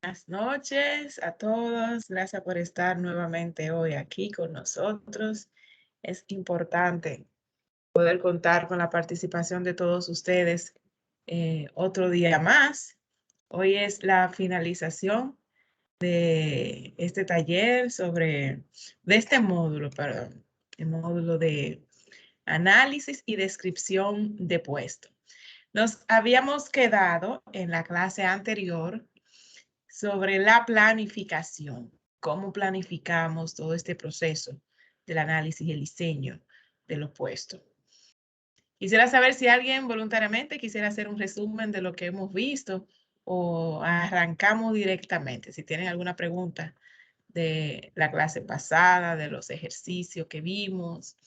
Buenas noches a todos. Gracias por estar nuevamente hoy aquí con nosotros. Es importante poder contar con la participación de todos ustedes otro día más. Hoy es la finalización de este taller de este módulo, perdón, el módulo de análisis y descripción de puesto. Nos habíamos quedado en la clase anterior sobre la planificación, cómo planificamos todo este proceso del análisis y el diseño de los puestos. Quisiera saber si alguien voluntariamente quisiera hacer un resumen de lo que hemos visto o arrancamos directamente. Si tienen alguna pregunta de la clase pasada, de los ejercicios que vimos,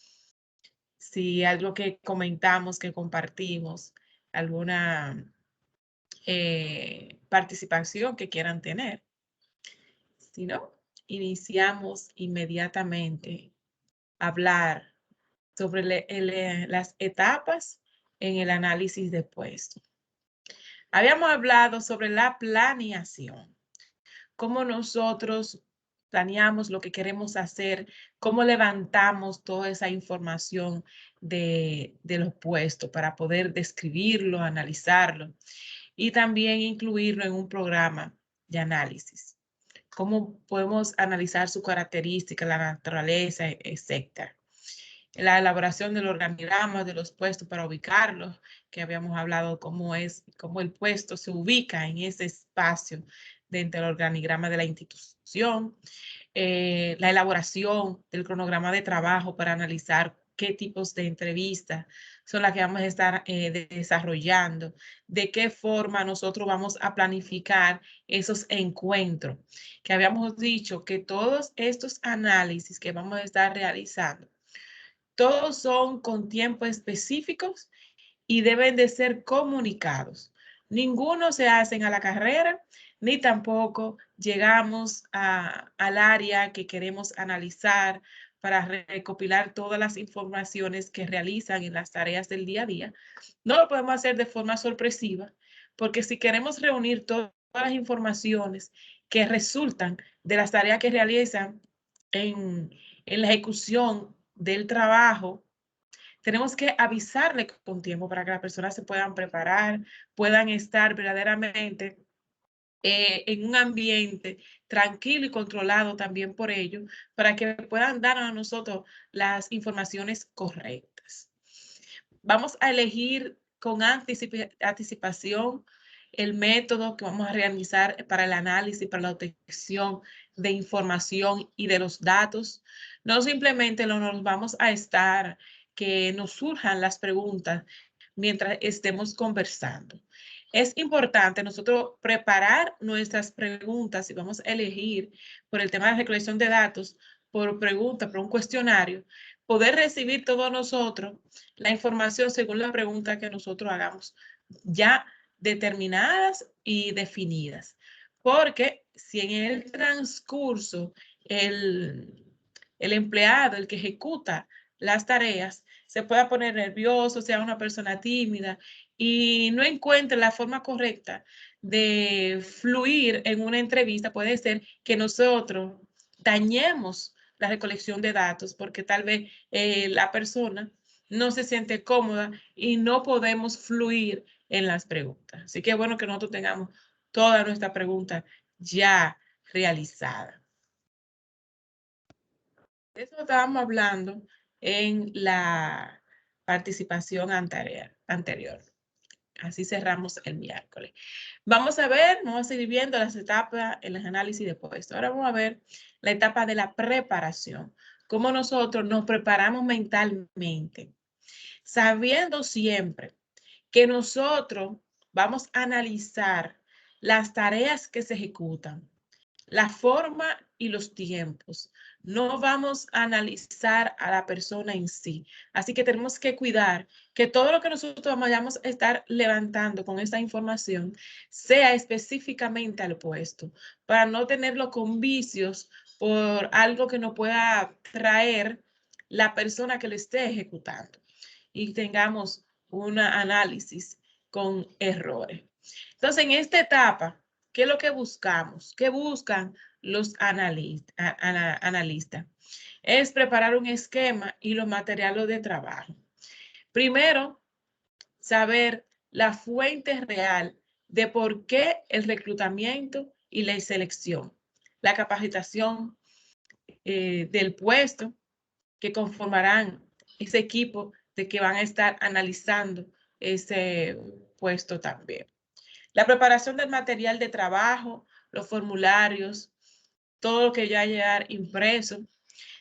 si algo que comentamos, que compartimos, alguna participación que quieran tener. Si no, iniciamos inmediatamente a hablar sobre las etapas en el análisis de puesto. Habíamos hablado sobre la planeación, cómo nosotros planeamos lo que queremos hacer, cómo levantamos toda esa información de los puestos para poder describirlo, analizarlo y también incluirlo en un programa de análisis. Cómo podemos analizar su característica, la naturaleza, etcétera. La elaboración del organigrama de los puestos para ubicarlos, que habíamos hablado cómo el puesto se ubica en ese espacio dentro del organigrama de la institución. La elaboración del cronograma de trabajo para analizar qué tipos de entrevistas son las que vamos a estar desarrollando, de qué forma nosotros vamos a planificar esos encuentros, que habíamos dicho que todos estos análisis que vamos a estar realizando, todos son con tiempos específicos y deben de ser comunicados. Ninguno se hacen a la carrera, ni tampoco llegamos al área que queremos analizar para recopilar todas las informaciones que realizan en las tareas del día a día. No lo podemos hacer de forma sorpresiva, porque si queremos reunir todas las informaciones que resultan de las tareas que realizan en la ejecución del trabajo, tenemos que avisarle con tiempo para que las personas se puedan preparar, puedan estar verdaderamente en un ambiente tranquilo y controlado también por ellos, para que puedan dar a nosotros las informaciones correctas. Vamos a elegir con anticipación el método que vamos a realizar para el análisis, para la obtención de información y de los datos. No simplemente nos vamos a estar que nos surjan las preguntas mientras estemos conversando. Es importante nosotros preparar nuestras preguntas y vamos a elegir por el tema de recolección de datos, por pregunta, por un cuestionario, poder recibir todos nosotros la información según la pregunta que nosotros hagamos, ya determinadas y definidas. Porque si en el transcurso el empleado, el que ejecuta las tareas, se pueda poner nervioso, sea una persona tímida y no encuentre la forma correcta de fluir en una entrevista, puede ser que nosotros dañemos la recolección de datos porque tal vez la persona no se siente cómoda y no podemos fluir en las preguntas. Así que es bueno que nosotros tengamos toda nuestra pregunta ya realizada. De eso estábamos hablando en la participación anterior. Así cerramos el miércoles. Vamos a seguir viendo las etapas en el análisis de puesto. Ahora vamos a ver la etapa de la preparación, cómo nosotros nos preparamos mentalmente, sabiendo siempre que nosotros vamos a analizar las tareas que se ejecutan, la forma y los tiempos. No vamos a analizar a la persona en sí. Así que tenemos que cuidar que todo lo que nosotros vayamos a estar levantando con esta información sea específicamente al puesto, para no tenerlo con vicios por algo que no pueda traer la persona que lo esté ejecutando y tengamos un análisis con errores. Entonces, en esta etapa, ¿qué es lo que buscamos? ¿Qué buscan los analistas? Es preparar un esquema y los materiales de trabajo. Primero, saber la fuente real de por qué el reclutamiento y la selección, la capacitación del puesto que conformarán ese equipo de que van a estar analizando ese puesto también. La preparación del material de trabajo, los formularios, todo lo que ya llegar impreso.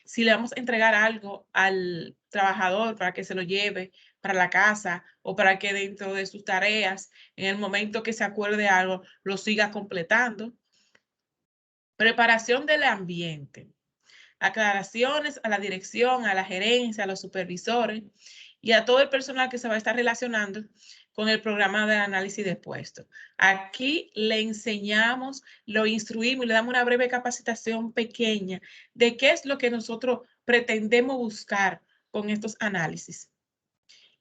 Si le vamos a entregar algo al trabajador para que se lo lleve para la casa o para que dentro de sus tareas, en el momento que se acuerde algo, lo siga completando. Preparación del ambiente. Aclaraciones a la dirección, a la gerencia, a los supervisores y a todo el personal que se va a estar relacionando con el programa de análisis de puestos. Aquí le enseñamos, lo instruimos y le damos una breve capacitación pequeña de qué es lo que nosotros pretendemos buscar con estos análisis.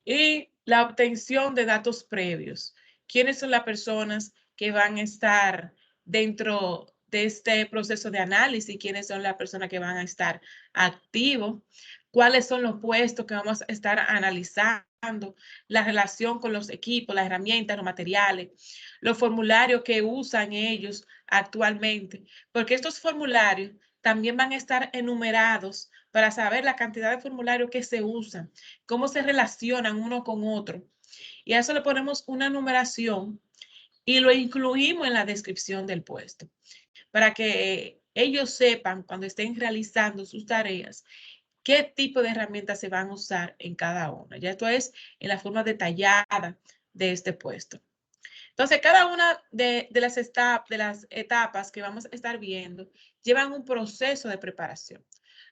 Y la obtención de datos previos. ¿Quiénes son las personas que van a estar dentro de este proceso de análisis? ¿Quiénes son las personas que van a estar activos? ¿Cuáles son los puestos que vamos a estar analizando? La relación con los equipos, las herramientas, los materiales, los formularios que usan ellos actualmente, porque estos formularios también van a estar enumerados para saber la cantidad de formularios que se usan, cómo se relacionan uno con otro. Y a eso le ponemos una numeración y lo incluimos en la descripción del puesto para que ellos sepan cuando estén realizando sus tareas qué tipo de herramientas se van a usar en cada una. Ya esto es en la forma detallada de este puesto. Entonces, cada una de las etapas que vamos a estar viendo llevan un proceso de preparación.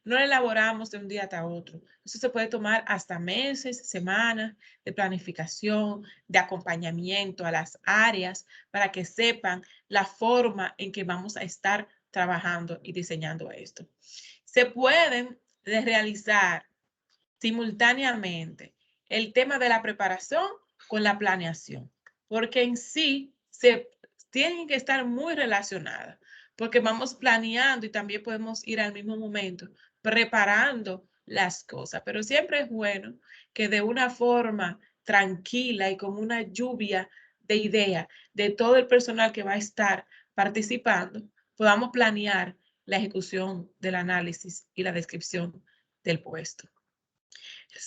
No lo elaboramos de un día hasta otro. Eso se puede tomar hasta meses, semanas de planificación, de acompañamiento a las áreas para que sepan la forma en que vamos a estar trabajando y diseñando esto. Se pueden realizar simultáneamente el tema de la preparación con la planeación, porque en sí se tienen que estar muy relacionadas, porque vamos planeando y también podemos ir al mismo momento preparando las cosas, pero siempre es bueno que de una forma tranquila y con una lluvia de ideas de todo el personal que va a estar participando, podamos planear la ejecución del análisis y la descripción del puesto.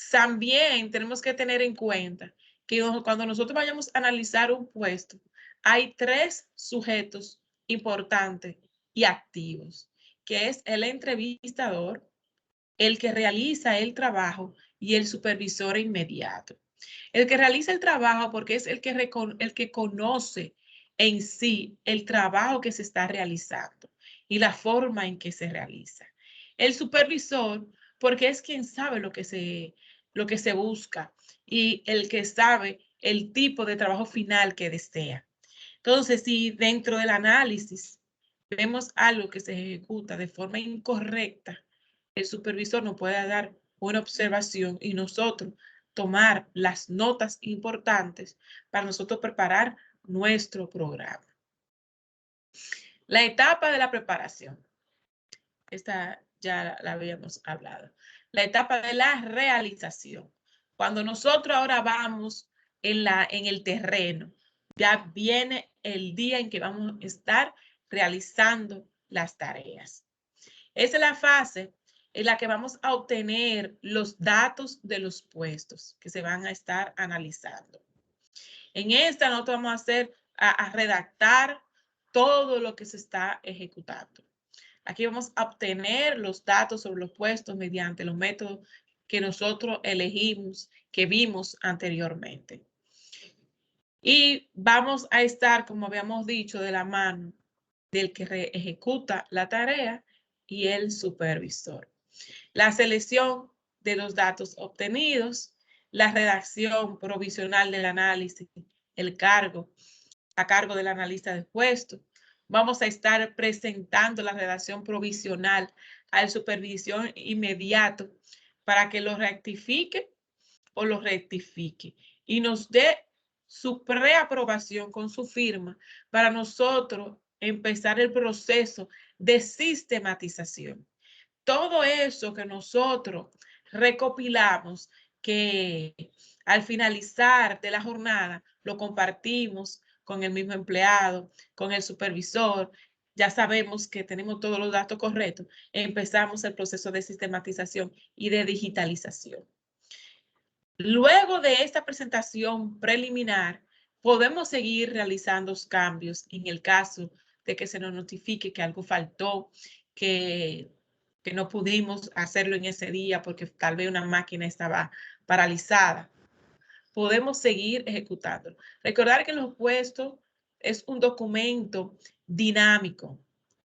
También tenemos que tener en cuenta que cuando nosotros vayamos a analizar un puesto, hay tres sujetos importantes y activos, que es el entrevistador, el que realiza el trabajo y el supervisor inmediato. El que realiza el trabajo porque es el que conoce en sí el trabajo que se está realizando y la forma en que se realiza. El supervisor porque es quien sabe lo que se busca y el que sabe el tipo de trabajo final que desea. Entonces, si dentro del análisis vemos algo que se ejecuta de forma incorrecta, el supervisor nos puede dar una observación y nosotros tomar las notas importantes para nosotros preparar nuestro programa. La etapa de la preparación. Esta ya la habíamos hablado. La etapa de la realización. Cuando nosotros ahora vamos en el terreno, ya viene el día en que vamos a estar realizando las tareas. Esa es la fase en la que vamos a obtener los datos de los puestos que se van a estar analizando. En esta nosotros vamos a hacer, a redactar todo lo que se está ejecutando. Aquí vamos a obtener los datos sobre los puestos mediante los métodos que nosotros elegimos, que vimos anteriormente. Y vamos a estar, como habíamos dicho, de la mano del que ejecuta la tarea y el supervisor. La selección de los datos obtenidos, la redacción provisional del análisis, el cargo a cargo del analista de puesto. Vamos a estar presentando la redacción provisional al supervisión inmediato para que lo rectifique o lo rectifique y nos dé su preaprobación con su firma para nosotros empezar el proceso de sistematización. Todo eso que nosotros recopilamos, que al finalizar de la jornada lo compartimos con el mismo empleado, con el supervisor, ya sabemos que tenemos todos los datos correctos, empezamos el proceso de sistematización y de digitalización. Luego de esta presentación preliminar, podemos seguir realizando cambios en el caso de que se nos notifique que algo faltó, que no pudimos hacerlo en ese día porque tal vez una máquina estaba paralizada. Podemos seguir ejecutándolo. Recordar que los puestos es un documento dinámico,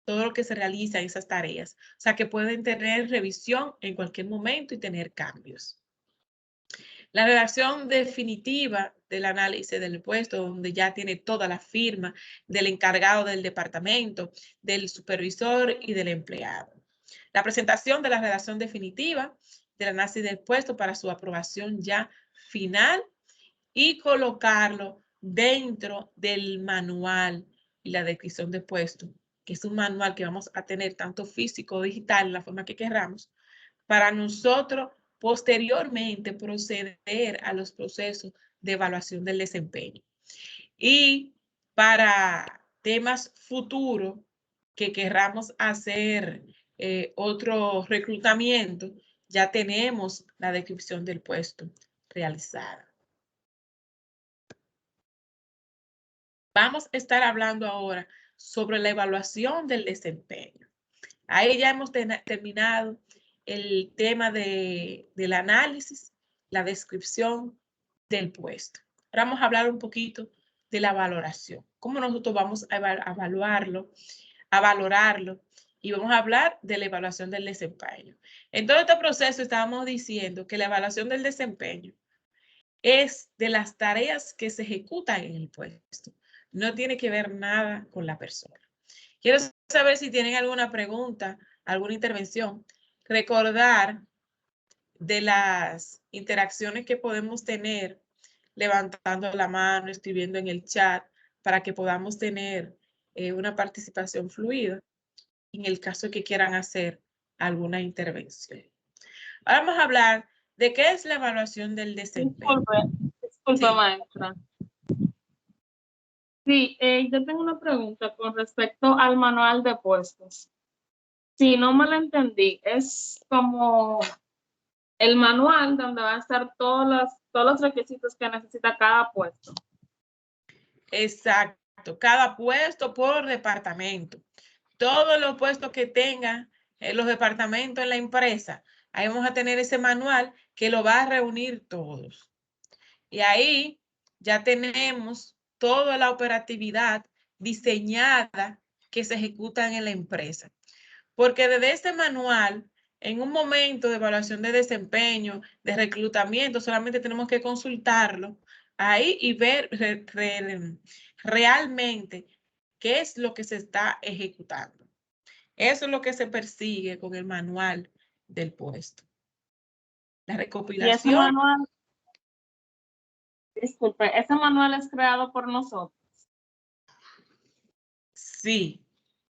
todo lo que se realiza en esas tareas. O sea, que pueden tener revisión en cualquier momento y tener cambios. La redacción definitiva del análisis del puesto, donde ya tiene toda la firma del encargado del departamento, del supervisor y del empleado. La presentación de la redacción definitiva del análisis del puesto para su aprobación ya final y colocarlo dentro del manual y la descripción de puesto, que es un manual que vamos a tener tanto físico o digital en la forma que queramos, para nosotros posteriormente proceder a los procesos de evaluación del desempeño. Y para temas futuros que querramos hacer otro reclutamiento, ya tenemos la descripción del puesto realizada. Vamos a estar hablando ahora sobre la evaluación del desempeño. Ahí ya hemos terminado el tema del análisis, la descripción del puesto. Ahora vamos a hablar un poquito de la valoración. Cómo nosotros vamos a evaluarlo, a valorarlo, y vamos a hablar de la evaluación del desempeño. En todo este proceso estábamos diciendo que la evaluación del desempeño es de las tareas que se ejecutan en el puesto. No tiene que ver nada con la persona. Quiero saber si tienen alguna pregunta, alguna intervención. Recordar de las interacciones que podemos tener levantando la mano, escribiendo en el chat, para que podamos tener una participación fluida en el caso de que quieran hacer alguna intervención. Ahora vamos a hablar de qué es la evaluación del desempeño. Disculpe, Sí. maestra. Sí, yo tengo una pregunta con respecto al manual de puestos. Si no me lo entendí, es como el manual donde van a estar todos los requisitos que necesita cada puesto. Exacto, cada puesto por departamento. Todos los puestos que tengan los departamentos en la empresa, ahí vamos a tener ese manual que lo va a reunir todos. Y ahí ya tenemos toda la operatividad diseñada que se ejecuta en la empresa. Porque desde este manual, en un momento de evaluación de desempeño, de reclutamiento, solamente tenemos que consultarlo ahí y ver realmente qué es lo que se está ejecutando. Eso es lo que se persigue con el manual del puesto. La Y ese recopilación. manual, disculpe, ese manual es creado por nosotros. Sí,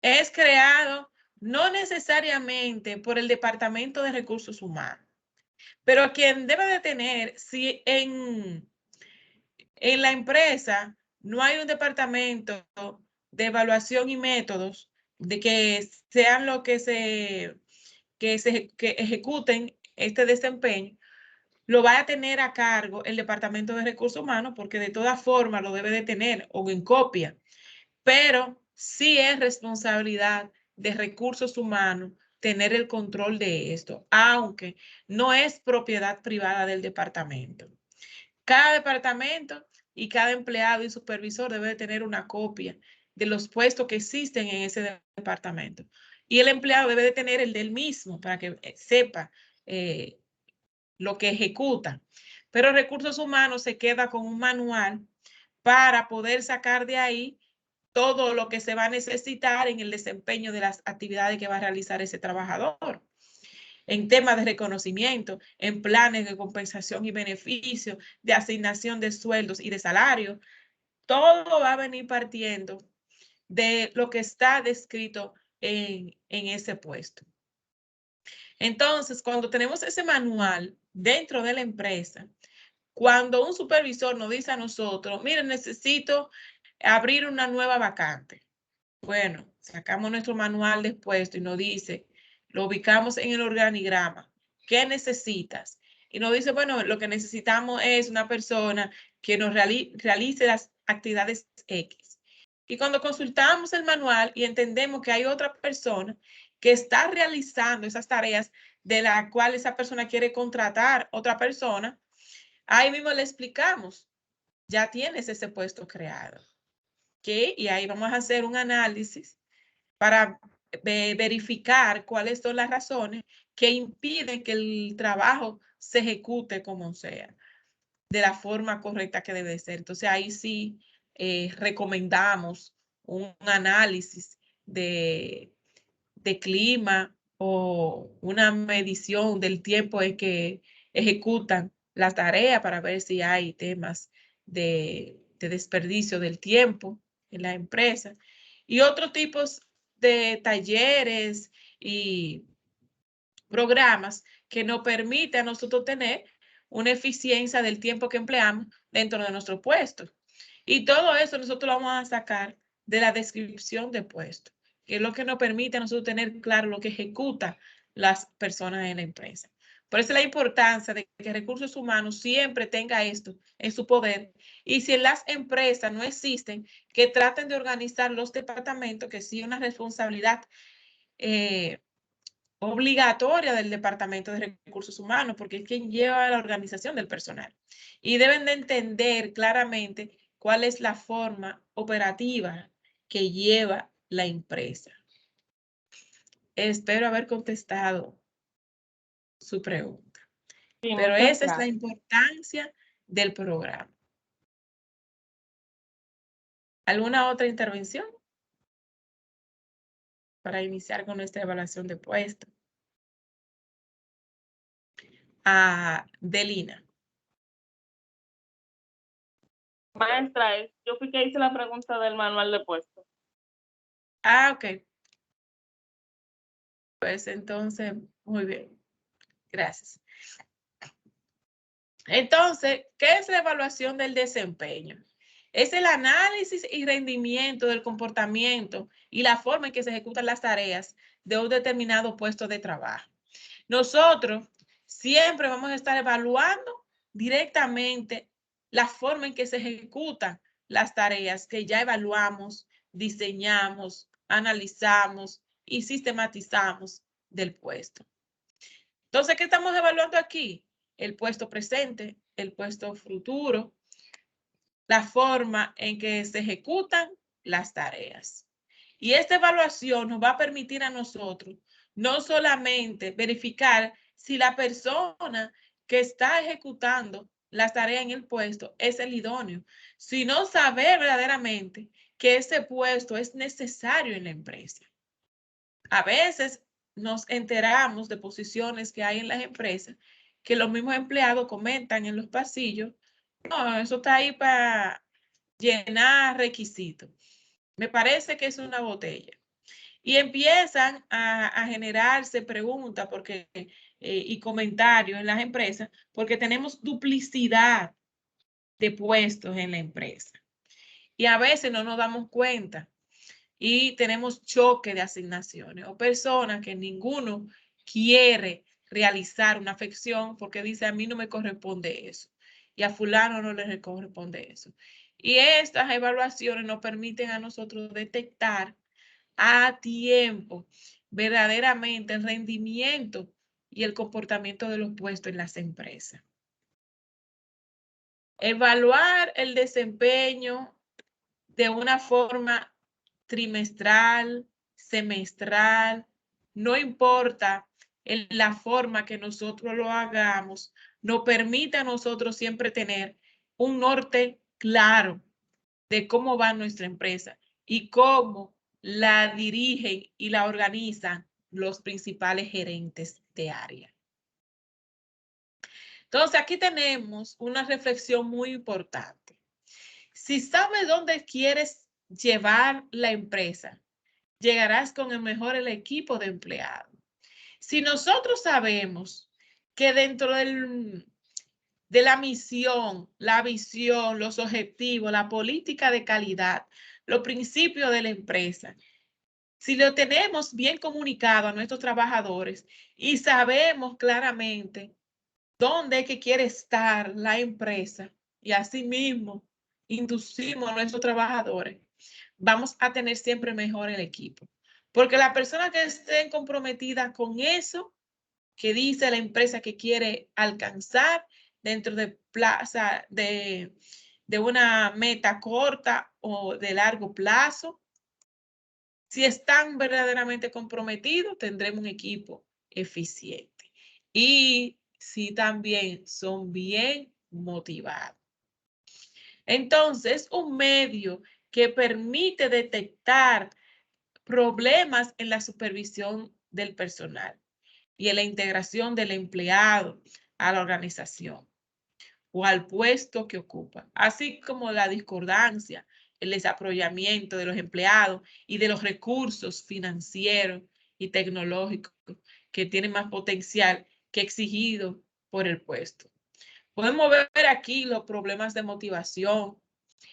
es creado no necesariamente por el Departamento de Recursos Humanos, pero quien debe de tener, si en la empresa no hay un departamento de evaluación y métodos de que sean lo que que ejecuten este desempeño, lo va a tener a cargo el Departamento de Recursos Humanos, porque de todas formas lo debe de tener o en copia, pero sí es responsabilidad de Recursos Humanos tener el control de esto, aunque no es propiedad privada del departamento. Cada departamento y cada empleado y supervisor debe de tener una copia de los puestos que existen en ese departamento. Y el empleado debe de tener el del mismo para que sepa lo que ejecuta. Pero Recursos Humanos se queda con un manual para poder sacar de ahí todo lo que se va a necesitar en el desempeño de las actividades que va a realizar ese trabajador. en temas de reconocimiento, en planes de compensación y beneficio, de asignación de sueldos y de salarios. Todo va a venir partiendo de lo que está descrito en ese puesto. Entonces, cuando tenemos ese manual dentro de la empresa, cuando un supervisor nos dice a nosotros, miren, necesito abrir una nueva vacante. Bueno, sacamos nuestro manual de puesto y nos dice, lo ubicamos en el organigrama. ¿Qué necesitas? Y nos dice, bueno, lo que necesitamos es una persona que nos realice las actividades X. Y cuando consultamos el manual y entendemos que hay otra persona que está realizando esas tareas de la cual esa persona quiere contratar otra persona, ahí mismo le explicamos, ya tienes ese puesto creado. ¿Okay? Y ahí vamos a hacer un análisis para verificar cuáles son las razones que impiden que el trabajo se ejecute como sea, de la forma correcta que debe ser. Entonces ahí sí recomendamos un análisis de clima o una medición del tiempo en que ejecutan la tarea para ver si hay temas de desperdicio del tiempo en la empresa y otros tipos de talleres y programas que nos permiten a nosotros tener una eficiencia del tiempo que empleamos dentro de nuestro puesto. Y todo eso nosotros lo vamos a sacar de la descripción de puesto, que es lo que nos permite a nosotros tener claro lo que ejecutan las personas en la empresa. Por eso la importancia de que recursos humanos siempre tenga esto en su poder. Y si en las empresas no existen, que traten de organizar los departamentos, que sí es una responsabilidad obligatoria del Departamento de Recursos Humanos, porque es quien lleva la organización del personal. Y deben de entender claramente cuál es la forma operativa que lleva la empresa. Espero haber contestado su pregunta. Sí, Pero muchas esa es la gracias. importancia del programa. ¿Alguna otra intervención para iniciar con nuestra evaluación de puesto? Delina. Maestra, yo fui que hice la pregunta del manual de puesto. Ok. Pues entonces, muy bien. Gracias. Entonces, ¿qué es la evaluación del desempeño? Es el análisis y rendimiento del comportamiento y la forma en que se ejecutan las tareas de un determinado puesto de trabajo. Nosotros siempre vamos a estar evaluando directamente la forma en que se ejecutan las tareas que ya evaluamos, diseñamos, analizamos y sistematizamos del puesto. Entonces, ¿qué estamos evaluando aquí? El puesto presente, el puesto futuro, la forma en que se ejecutan las tareas. Y esta evaluación nos va a permitir a nosotros no solamente verificar si la persona que está ejecutando las tareas en el puesto es el idóneo, sino saber verdaderamente que ese puesto es necesario en la empresa. A veces nos enteramos de posiciones que hay en las empresas que los mismos empleados comentan en los pasillos, no, eso está ahí para llenar requisitos. Me parece que es una botella. Y empiezan a generarse preguntas y comentarios en las empresas porque tenemos duplicidad de puestos en la empresa. Y a veces no nos damos cuenta y tenemos choque de asignaciones o personas que ninguno quiere realizar una afección porque dice a mí no me corresponde eso y a fulano no le corresponde eso. Y estas evaluaciones nos permiten a nosotros detectar a tiempo verdaderamente el rendimiento y el comportamiento de los puestos en las empresas. Evaluar el desempeño de una forma trimestral, semestral, no importa en la forma que nosotros lo hagamos, nos permite a nosotros siempre tener un norte claro de cómo va nuestra empresa y cómo la dirigen y la organizan los principales gerentes de área. Entonces, aquí tenemos una reflexión muy importante. Si sabes dónde quieres llevar la empresa, llegarás con el equipo de empleados. Si nosotros sabemos que dentro de la misión, la visión, los objetivos, la política de calidad, los principios de la empresa, si lo tenemos bien comunicado a nuestros trabajadores y sabemos claramente dónde es que quiere estar la empresa y asimismo inducimos a nuestros trabajadores, vamos a tener siempre mejor el equipo. Porque las personas que estén comprometidas con eso que dice la empresa que quiere alcanzar dentro de plaza de una meta corta o de largo plazo, si están verdaderamente comprometidos, tendremos un equipo eficiente. Y si también son bien motivados. Entonces, un medio que permite detectar problemas en la supervisión del personal y en la integración del empleado a la organización o al puesto que ocupa, así como la discordancia, el desarrollamiento de los empleados y de los recursos financieros y tecnológicos que tienen más potencial que exigido por el puesto. Podemos ver aquí los problemas de motivación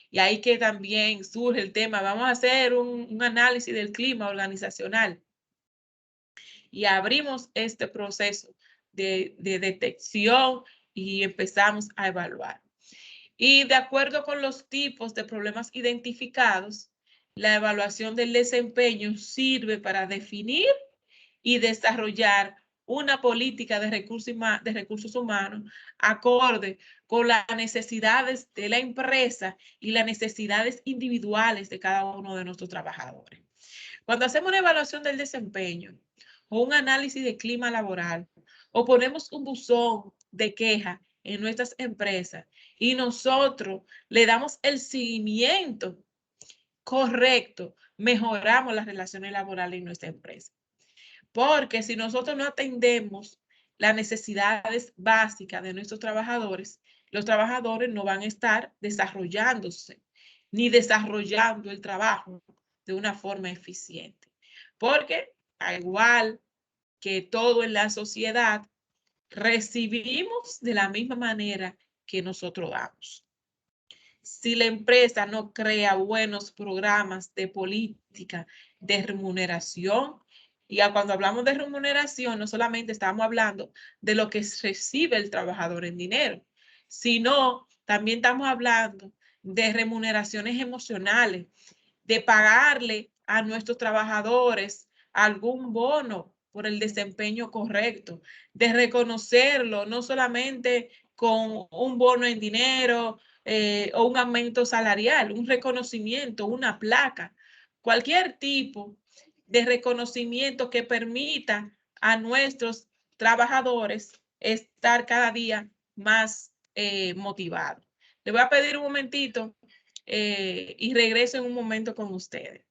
y ahí que también surge el tema, vamos a hacer un análisis del clima organizacional y abrimos este proceso de detección y empezamos a evaluar. Y de acuerdo con los tipos de problemas identificados, la evaluación del desempeño sirve para definir y desarrollar una política de recursos humanos acorde con las necesidades de la empresa y las necesidades individuales de cada uno de nuestros trabajadores. Cuando hacemos una evaluación del desempeño o un análisis de clima laboral o ponemos un buzón de queja en nuestras empresas y nosotros le damos el seguimiento correcto, mejoramos las relaciones laborales en nuestra empresa. Porque si nosotros no atendemos las necesidades básicas de nuestros trabajadores, los trabajadores no van a estar desarrollándose ni desarrollando el trabajo de una forma eficiente. Porque, al igual que todo en la sociedad, recibimos de la misma manera que nosotros damos. Si la empresa no crea buenos programas de política de remuneración, y cuando hablamos de remuneración, no solamente estamos hablando de lo que recibe el trabajador en dinero, sino también estamos hablando de remuneraciones emocionales, de pagarle a nuestros trabajadores algún bono por el desempeño correcto, de reconocerlo no solamente con un bono en dinero o un aumento salarial, un reconocimiento, una placa, cualquier tipo de reconocimiento que permita a nuestros trabajadores estar cada día más motivados. Le voy a pedir un momentito y regreso en un momento con ustedes.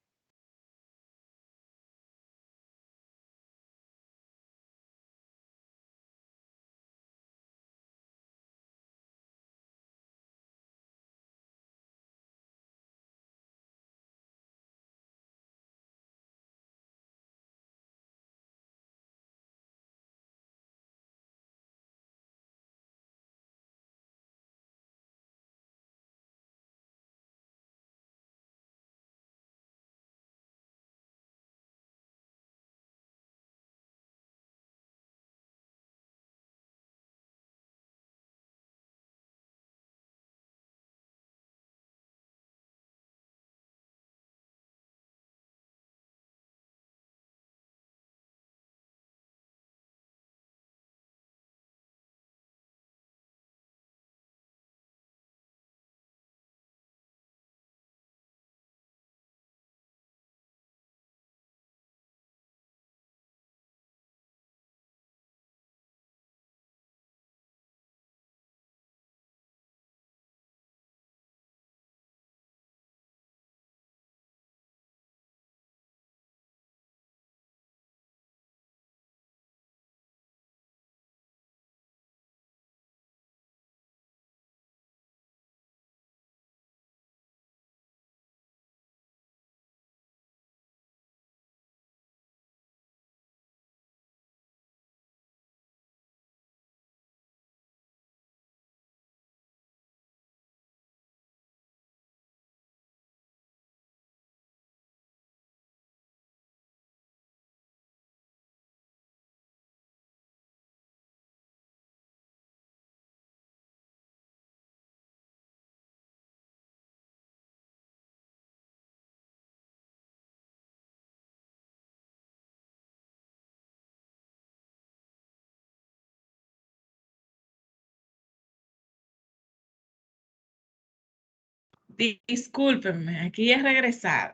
Discúlpenme, aquí he regresado.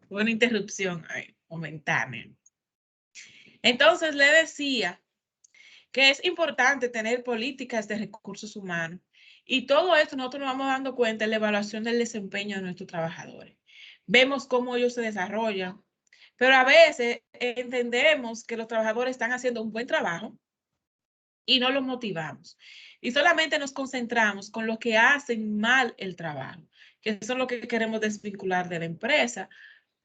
Fue una interrupción ahí, momentánea. Entonces le decía que es importante tener políticas de recursos humanos. Y todo esto nosotros nos vamos dando cuenta en la evaluación del desempeño de nuestros trabajadores. Vemos cómo ellos se desarrollan, pero a veces entendemos que los trabajadores están haciendo un buen trabajo y no los motivamos. Y solamente nos concentramos con los que hacen mal el trabajo, que son los que queremos desvincular de la empresa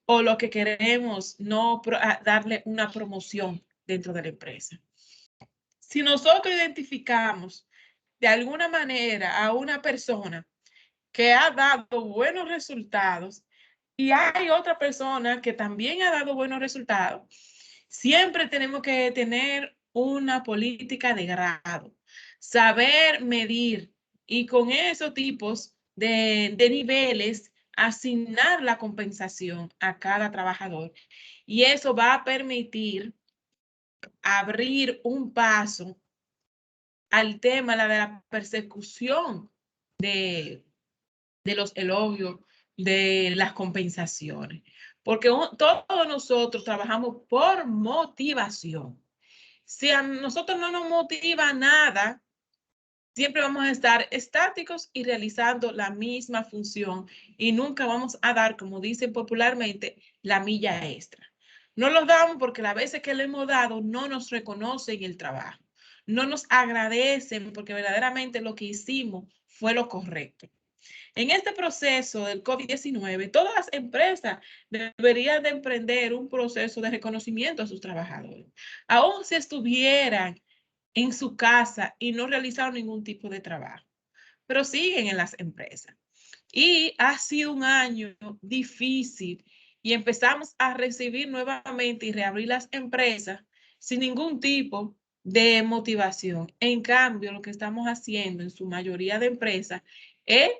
o lo que queremos no darle una promoción dentro de la empresa. Si nosotros identificamos de alguna manera a una persona que ha dado buenos resultados y hay otra persona que también ha dado buenos resultados, siempre tenemos que tener una política de grado, saber medir y con esos tipos de niveles asignar la compensación a cada trabajador. Y eso va a permitir abrir un paso al tema de la persecución de, de los elogios, de las compensaciones. Porque todos nosotros trabajamos por motivación. Si a nosotros no nos motiva nada, siempre vamos a estar estáticos y realizando la misma función y nunca vamos a dar, como dicen popularmente, la milla extra. No lo damos porque las veces que le hemos dado no nos reconocen el trabajo, no nos agradecen porque verdaderamente lo que hicimos fue lo correcto. En este proceso del COVID-19, todas las empresas deberían de emprender un proceso de reconocimiento a sus trabajadores, aun si estuvieran en su casa y no realizaron ningún tipo de trabajo, pero siguen en las empresas. Y ha sido un año difícil y empezamos a recibir nuevamente y reabrir las empresas sin ningún tipo de motivación. En cambio, lo que estamos haciendo en su mayoría de empresas es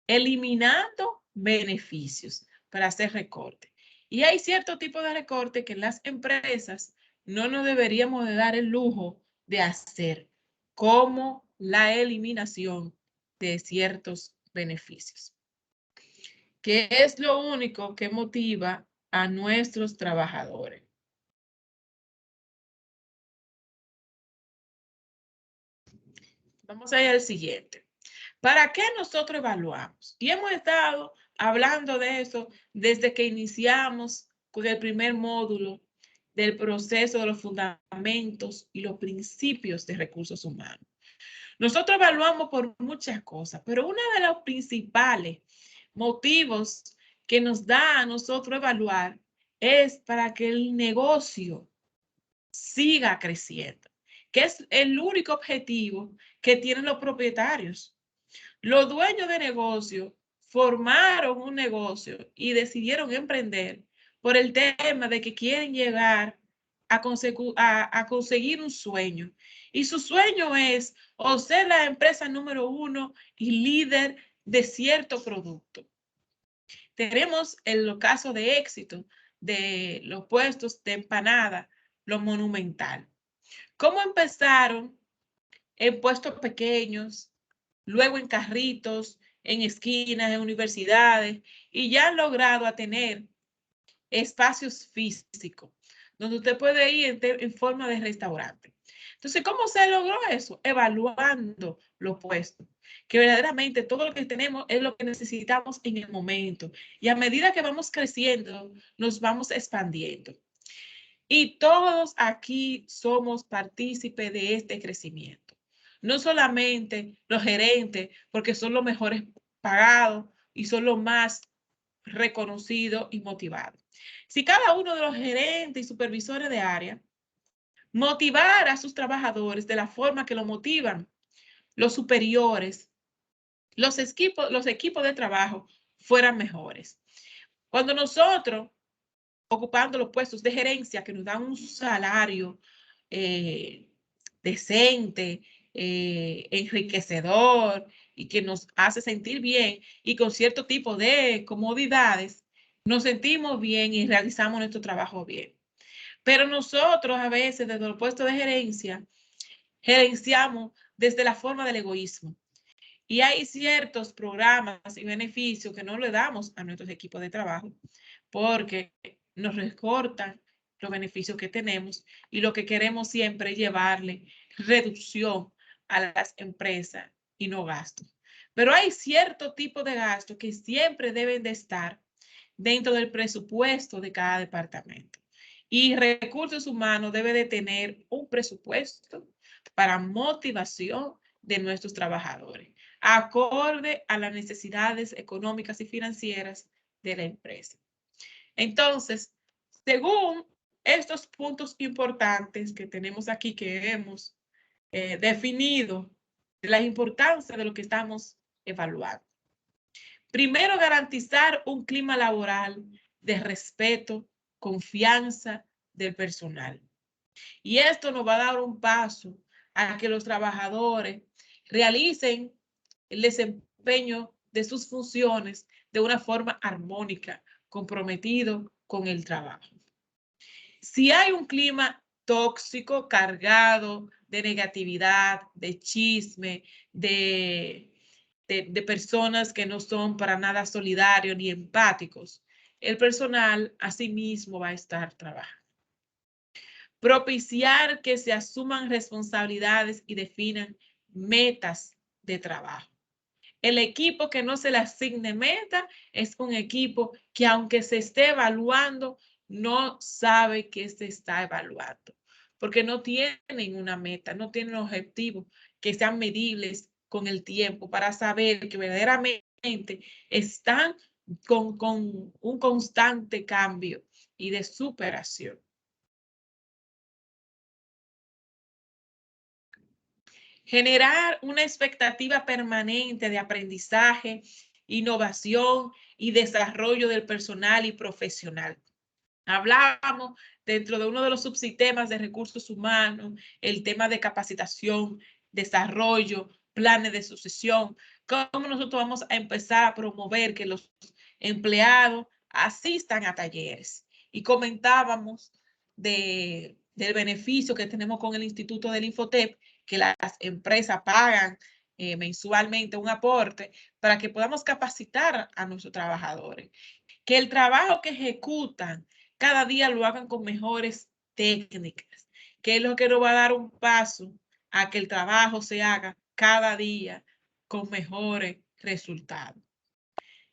eliminando beneficios para hacer recorte. Y hay cierto tipo de recorte que en las empresas no nos deberíamos de dar el lujo de hacer, como la eliminación de ciertos beneficios, que es lo único que motiva a nuestros trabajadores. Vamos a ir al siguiente. ¿Para qué nosotros evaluamos? Y hemos estado hablando de eso desde que iniciamos con el primer módulo del proceso de los fundamentos y los principios de recursos humanos. Nosotros evaluamos por muchas cosas, pero uno de los principales motivos que nos da a nosotros evaluar es para que el negocio siga creciendo, que es el único objetivo que tienen los propietarios. Los dueños de negocio formaron un negocio y decidieron emprender por el tema de que quieren llegar a conseguir un sueño. Y su sueño es o ser la empresa número 1 y líder de cierto producto. Tenemos el caso de éxito de los puestos de empanada, lo Monumental. ¿Cómo empezaron en puestos pequeños, luego en carritos, en esquinas, en universidades, y ya han logrado a tener espacios físicos, donde usted puede ir en forma de restaurante? Entonces, ¿cómo se logró eso? Evaluando los puestos, que verdaderamente todo lo que tenemos es lo que necesitamos en el momento. Y a medida que vamos creciendo, nos vamos expandiendo. Y todos aquí somos partícipes de este crecimiento. No solamente los gerentes, porque son los mejores pagados y son los más reconocidos y motivados. Si cada uno de los gerentes y supervisores de área motivara a sus trabajadores de la forma que lo motivan los superiores, los equipos de trabajo fueran mejores. Cuando nosotros ocupando los puestos de gerencia que nos dan un salario decente, enriquecedor y que nos hace sentir bien y con cierto tipo de comodidades, nos sentimos bien y realizamos nuestro trabajo bien. Pero nosotros a veces desde los puestos de gerencia, gerenciamos desde la forma del egoísmo. Y hay ciertos programas y beneficios que no le damos a nuestros equipos de trabajo porque nos recortan los beneficios que tenemos y lo que queremos siempre es llevarle reducción a las empresas y no gastos. Pero hay cierto tipo de gastos que siempre deben de estar dentro del presupuesto de cada departamento. Y recursos humanos debe de tener un presupuesto para motivación de nuestros trabajadores, acorde a las necesidades económicas y financieras de la empresa. Entonces, según estos puntos importantes que tenemos aquí, que hemos definido, la importancia de lo que estamos evaluando. Primero, garantizar un clima laboral de respeto, confianza del personal. Y esto nos va a dar un paso a que los trabajadores realicen el desempeño de sus funciones de una forma armónica, comprometido con el trabajo. Si hay un clima tóxico, cargado de negatividad, de chisme, de personas que no son para nada solidarios ni empáticos, el personal asimismo va a estar trabajando. Propiciar que se asuman responsabilidades y definan metas de trabajo. El equipo que no se le asigne meta es un equipo que aunque se esté evaluando, no sabe que se está evaluando, porque no tienen una meta, no tienen objetivos que sean medibles con el tiempo para saber que verdaderamente están con un constante cambio y de superación. Generar una expectativa permanente de aprendizaje, innovación y desarrollo del personal y profesional. Hablábamos dentro de uno de los subsistemas de recursos humanos, el tema de capacitación, desarrollo, planes de sucesión, cómo nosotros vamos a empezar a promover que los empleados asistan a talleres. Y comentábamos del beneficio que tenemos con el Instituto del Infotep, que las empresas pagan mensualmente un aporte para que podamos capacitar a nuestros trabajadores. Que el trabajo que ejecutan cada día lo hagan con mejores técnicas, que es lo que nos va a dar un paso a que el trabajo se haga cada día con mejores resultados.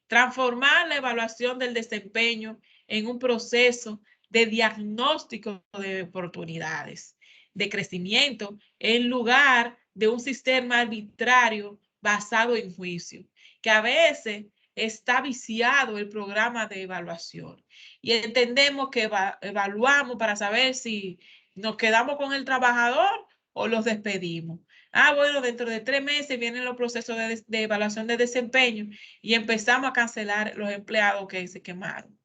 Transformar la evaluación del desempeño en un proceso de diagnóstico de oportunidades, de crecimiento, en lugar de un sistema arbitrario basado en juicio, que a veces está viciado el programa de evaluación. Y entendemos que evaluamos para saber si nos quedamos con el trabajador o los despedimos. Bueno, dentro de 3 meses vienen los procesos de evaluación de desempeño y empezamos a cancelar los empleados que se quemaron.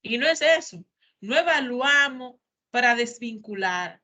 Y no es eso. No evaluamos para desvincular.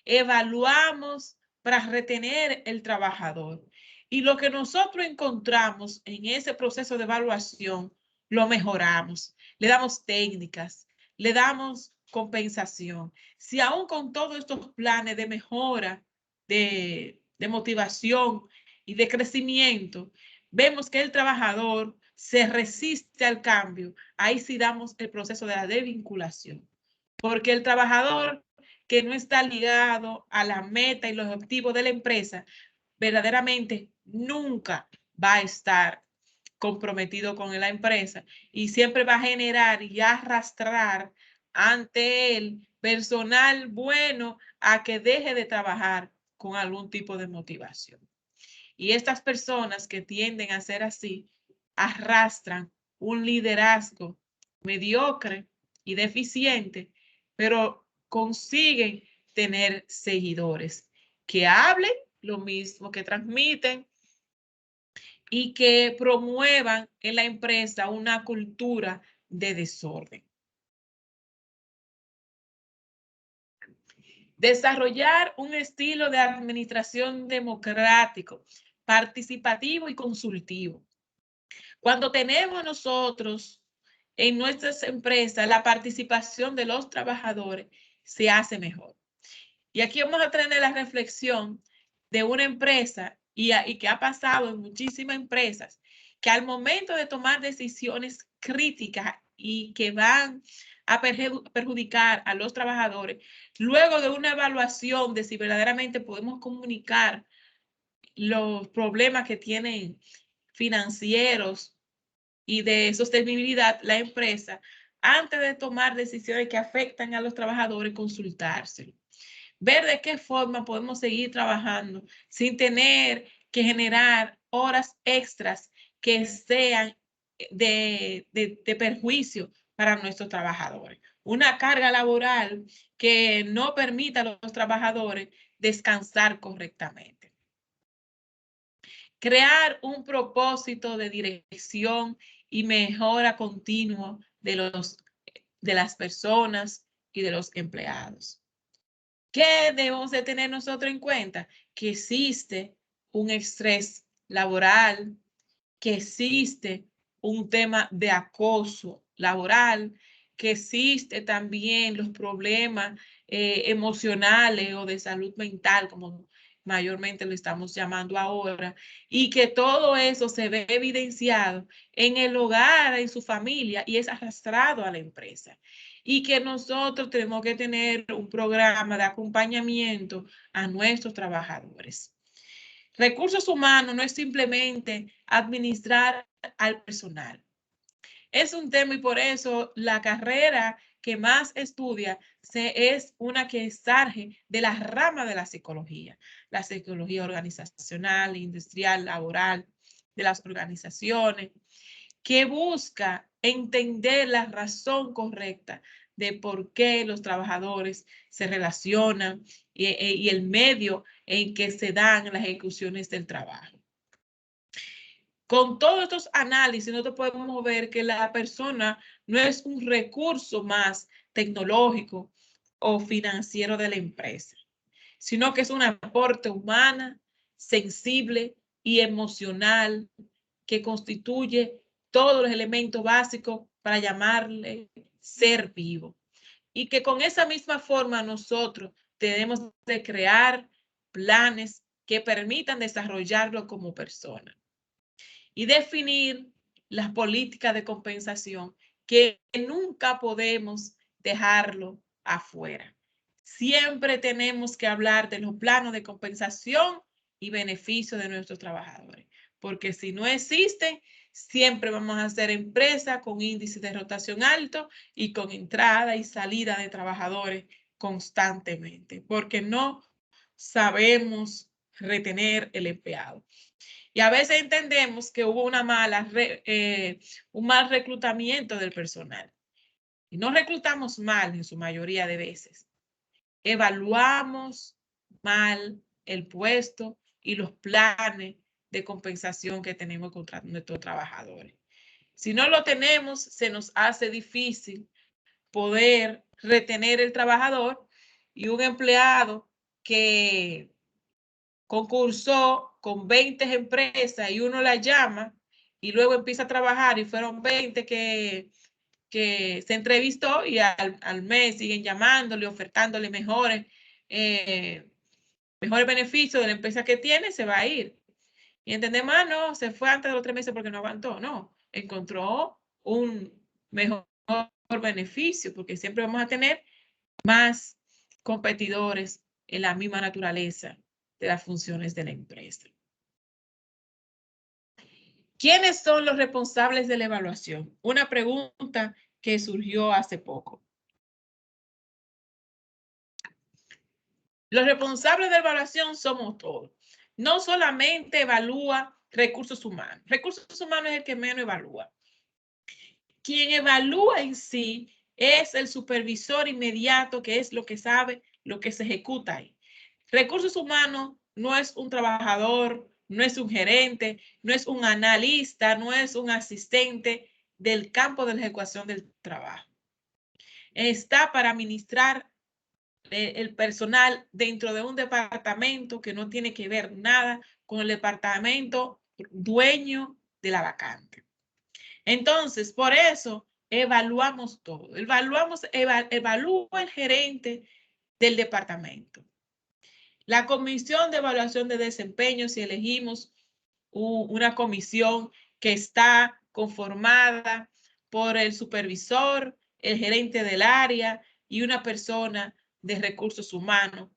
Evaluamos para retener el trabajador. Y lo que nosotros encontramos en ese proceso de evaluación, lo mejoramos. Le damos técnicas, le damos compensación. Si aún con todos estos planes de mejora, de motivación y de crecimiento, vemos que el trabajador se resiste al cambio, ahí sí damos el proceso de la desvinculación. Porque el trabajador que no está ligado a la meta y los objetivos de la empresa, verdaderamente nunca va a estar comprometido con la empresa y siempre va a generar y arrastrar ante el personal bueno a que deje de trabajar con algún tipo de motivación. Y estas personas que tienden a ser así arrastran un liderazgo mediocre y deficiente, pero consiguen tener seguidores que hablen lo mismo, que transmiten y que promuevan en la empresa una cultura de desorden. Desarrollar un estilo de administración democrático, participativo y consultivo. Cuando tenemos nosotros en nuestras empresas la participación de los trabajadores, se hace mejor. Y aquí vamos a tener la reflexión de una empresa y que ha pasado en muchísimas empresas, que al momento de tomar decisiones críticas y que van a perjudicar a los trabajadores, luego de una evaluación de si verdaderamente podemos comunicar los problemas que tienen financieros y de sostenibilidad la empresa, antes de tomar decisiones que afectan a los trabajadores, consultarse. Ver de qué forma podemos seguir trabajando sin tener que generar horas extras que sean de perjuicio para nuestros trabajadores. Una carga laboral que no permita a los trabajadores descansar correctamente. Crear un propósito de dirección y mejora continua de las personas y de los empleados. ¿Qué debemos de tener nosotros en cuenta? Que existe un estrés laboral, que existe un tema de acoso laboral, que existe también los problemas emocionales o de salud mental, como mayormente lo estamos llamando ahora, y que todo eso se ve evidenciado en el hogar, en su familia, y es arrastrado a la empresa. Y que nosotros tenemos que tener un programa de acompañamiento a nuestros trabajadores. Recursos humanos no es simplemente administrar al personal. Es un tema y por eso la carrera que más estudia es una que surge de la rama de la psicología organizacional, industrial, laboral, de las organizaciones, que busca entender la razón correcta de por qué los trabajadores se relacionan y el medio en que se dan las ejecuciones del trabajo. Con todos estos análisis, nosotros podemos ver que la persona no es un recurso más tecnológico o financiero de la empresa, sino que es un aporte humana, sensible y emocional que constituye todos los elementos básicos para llamarle ser vivo. Y que con esa misma forma nosotros tenemos de crear planes que permitan desarrollarlo como persona y definir las políticas de compensación que nunca podemos dejarlo afuera. Siempre tenemos que hablar de los planos de compensación y beneficio de nuestros trabajadores, porque si no existen, siempre vamos a ser empresa con índice de rotación alto y con entrada y salida de trabajadores constantemente, porque no sabemos retener el empleado. Y a veces entendemos que hubo un mal reclutamiento del personal. Y no reclutamos mal en su mayoría de veces. Evaluamos mal el puesto y los planes de compensación que tenemos contra nuestros trabajadores. Si no lo tenemos, se nos hace difícil poder retener el trabajador y un empleado que concursó con 20 empresas y uno la llama y luego empieza a trabajar y fueron 20 que se entrevistó y al mes siguen llamándole, ofertándole mejores beneficios de la empresa que tiene, se va a ir. Y entendemos, no, se fue antes de los 3 meses porque no aguantó. No, encontró un mejor beneficio porque siempre vamos a tener más competidores en la misma naturaleza de las funciones de la empresa. ¿Quiénes son los responsables de la evaluación? Una pregunta que surgió hace poco. Los responsables de la evaluación somos todos. No solamente evalúa recursos humanos. Recursos humanos es el que menos evalúa. Quien evalúa en sí es el supervisor inmediato, que es lo que sabe, lo que se ejecuta ahí. Recursos humanos no es un trabajador, no es un gerente, no es un analista, no es un asistente del campo de la ejecución del trabajo. Está para administrar el personal dentro de un departamento que no tiene que ver nada con el departamento dueño de la vacante. Entonces, por eso evaluamos todo. Evalúa el gerente del departamento. La comisión de evaluación de desempeño, si elegimos una comisión que está conformada por el supervisor, el gerente del área y una persona de recursos humanos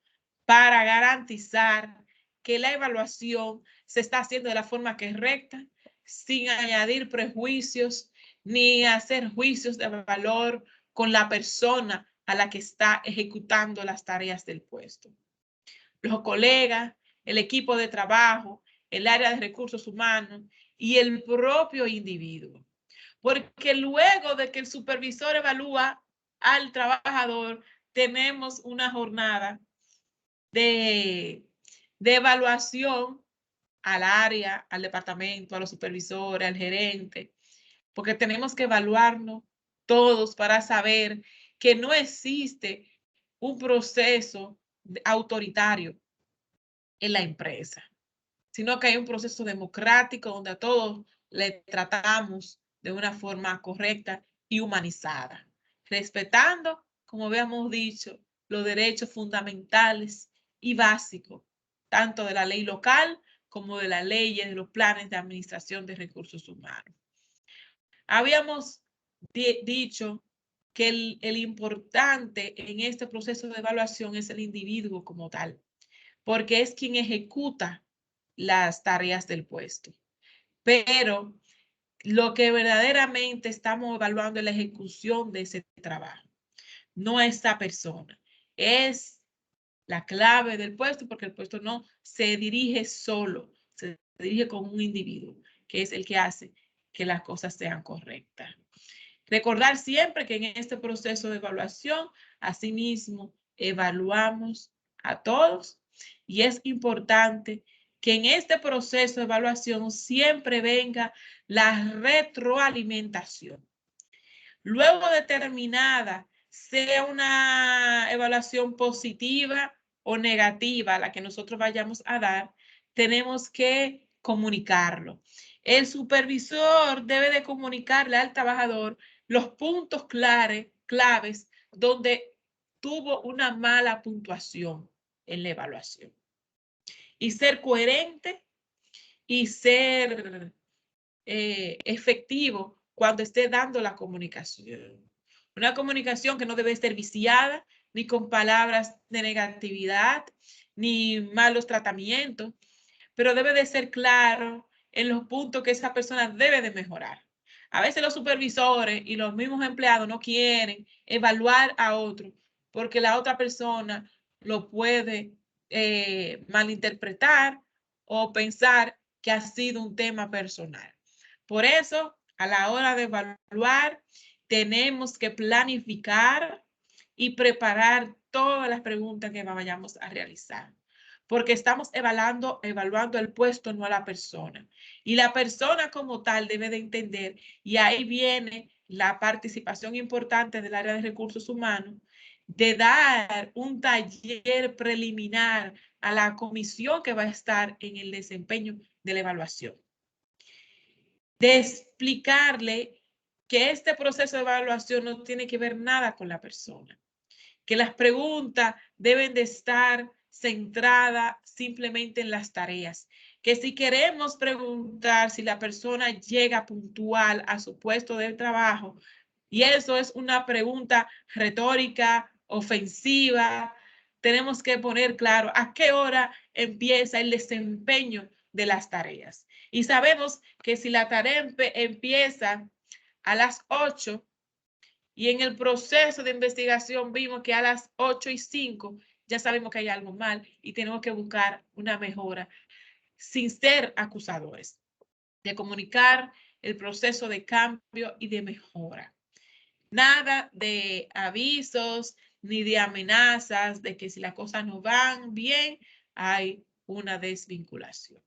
para garantizar que la evaluación se está haciendo de la forma correcta, sin añadir prejuicios ni hacer juicios de valor con la persona a la que está ejecutando las tareas del puesto. Los colegas, el equipo de trabajo, el área de recursos humanos y el propio individuo. Porque luego de que el supervisor evalúa al trabajador, tenemos una jornada de evaluación al área, al departamento, a los supervisores, al gerente, porque tenemos que evaluarnos todos para saber que no existe un proceso autoritario en la empresa, sino que hay un proceso democrático donde a todos le tratamos de una forma correcta y humanizada, respetando, como habíamos dicho, los derechos fundamentales y básicos, tanto de la ley local como de las leyes, de los planes de administración de recursos humanos. Habíamos dicho que el importante en este proceso de evaluación es el individuo como tal, porque es quien ejecuta las tareas del puesto. Pero lo que verdaderamente estamos evaluando es la ejecución de ese trabajo, no esa persona. Es la clave del puesto, porque el puesto no se dirige solo, se dirige con un individuo, que es el que hace que las cosas sean correctas. Recordar siempre que en este proceso de evaluación, asimismo, evaluamos a todos y es importante que en este proceso de evaluación siempre venga la retroalimentación. Luego de terminada, sea una evaluación positiva o negativa la que nosotros vayamos a dar, tenemos que comunicarlo. El supervisor debe de comunicarle al trabajador los puntos claves donde tuvo una mala puntuación en la evaluación. Y ser coherente y ser efectivo cuando esté dando la comunicación. Una comunicación que no debe ser viciada ni con palabras de negatividad ni malos tratamientos, pero debe de ser claro en los puntos que esa persona debe de mejorar. A veces los supervisores y los mismos empleados no quieren evaluar a otro porque la otra persona lo puede malinterpretar o pensar que ha sido un tema personal. Por eso, a la hora de evaluar, tenemos que planificar y preparar todas las preguntas que vayamos a realizar, porque estamos evaluando el puesto, no a la persona. Y la persona como tal debe de entender, y ahí viene la participación importante del área de recursos humanos, de dar un taller preliminar a la comisión que va a estar en el desempeño de la evaluación. De explicarle que este proceso de evaluación no tiene que ver nada con la persona, que las preguntas deben de estar centradas simplemente en las tareas, que si queremos preguntar si la persona llega puntual a su puesto de trabajo, y eso es una pregunta retórica, ofensiva, tenemos que poner claro a qué hora empieza el desempeño de las tareas. Y sabemos que si la tarea empieza a las 8 y en el proceso de investigación vimos que a las 8:05 ya sabemos que hay algo mal y tenemos que buscar una mejora sin ser acusadores, de comunicar el proceso de cambio y de mejora. Nada de avisos ni de amenazas de que si las cosas no van bien, hay una desvinculación.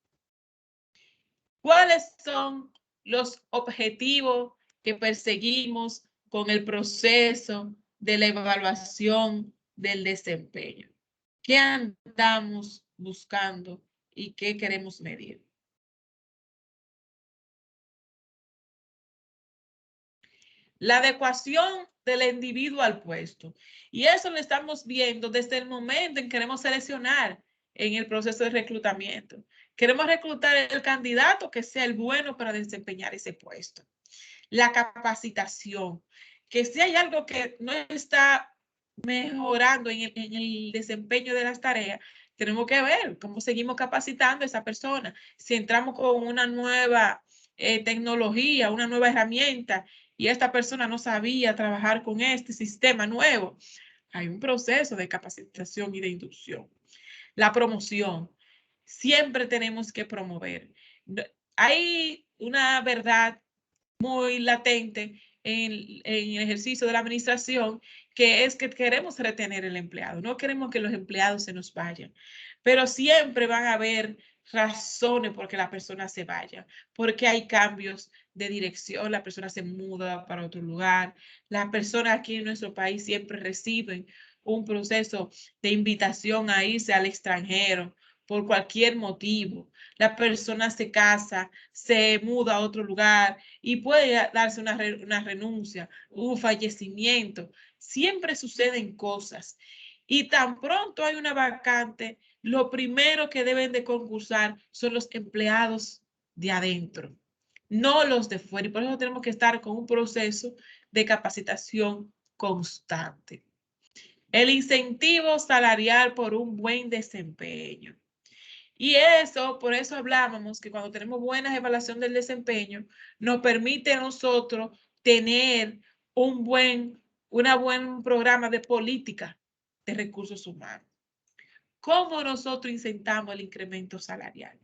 ¿Cuáles son los objetivos que perseguimos con el proceso de la evaluación del desempeño? ¿Qué andamos buscando y qué queremos medir? La adecuación del individuo al puesto. Y eso lo estamos viendo desde el momento en que queremos seleccionar en el proceso de reclutamiento. Queremos reclutar el candidato que sea el bueno para desempeñar ese puesto. La capacitación, que si hay algo que no está mejorando en el desempeño de las tareas, tenemos que ver cómo seguimos capacitando a esa persona. Si entramos con una nueva tecnología, una nueva herramienta, y esta persona no sabía trabajar con este sistema nuevo, hay un proceso de capacitación y de inducción. La promoción. Siempre tenemos que promover. Hay una verdad muy latente en el ejercicio de la administración, que es que queremos retener el empleado, no queremos que los empleados se nos vayan, pero siempre van a haber razones por que la persona se vaya, porque hay cambios de dirección, la persona se muda para otro lugar, las personas aquí en nuestro país siempre reciben un proceso de invitación a irse al extranjero por cualquier motivo. La persona se casa, se muda a otro lugar y puede darse una renuncia, un fallecimiento. Siempre suceden cosas. Y tan pronto hay una vacante, lo primero que deben de concursar son los empleados de adentro, no los de fuera. Y por eso tenemos que estar con un proceso de capacitación constante. El incentivo salarial por un buen desempeño. Y eso, por eso hablábamos que cuando tenemos buena evaluación del desempeño, nos permite a nosotros tener un buen programa de política de recursos humanos. ¿Cómo nosotros incentamos el incremento salarial?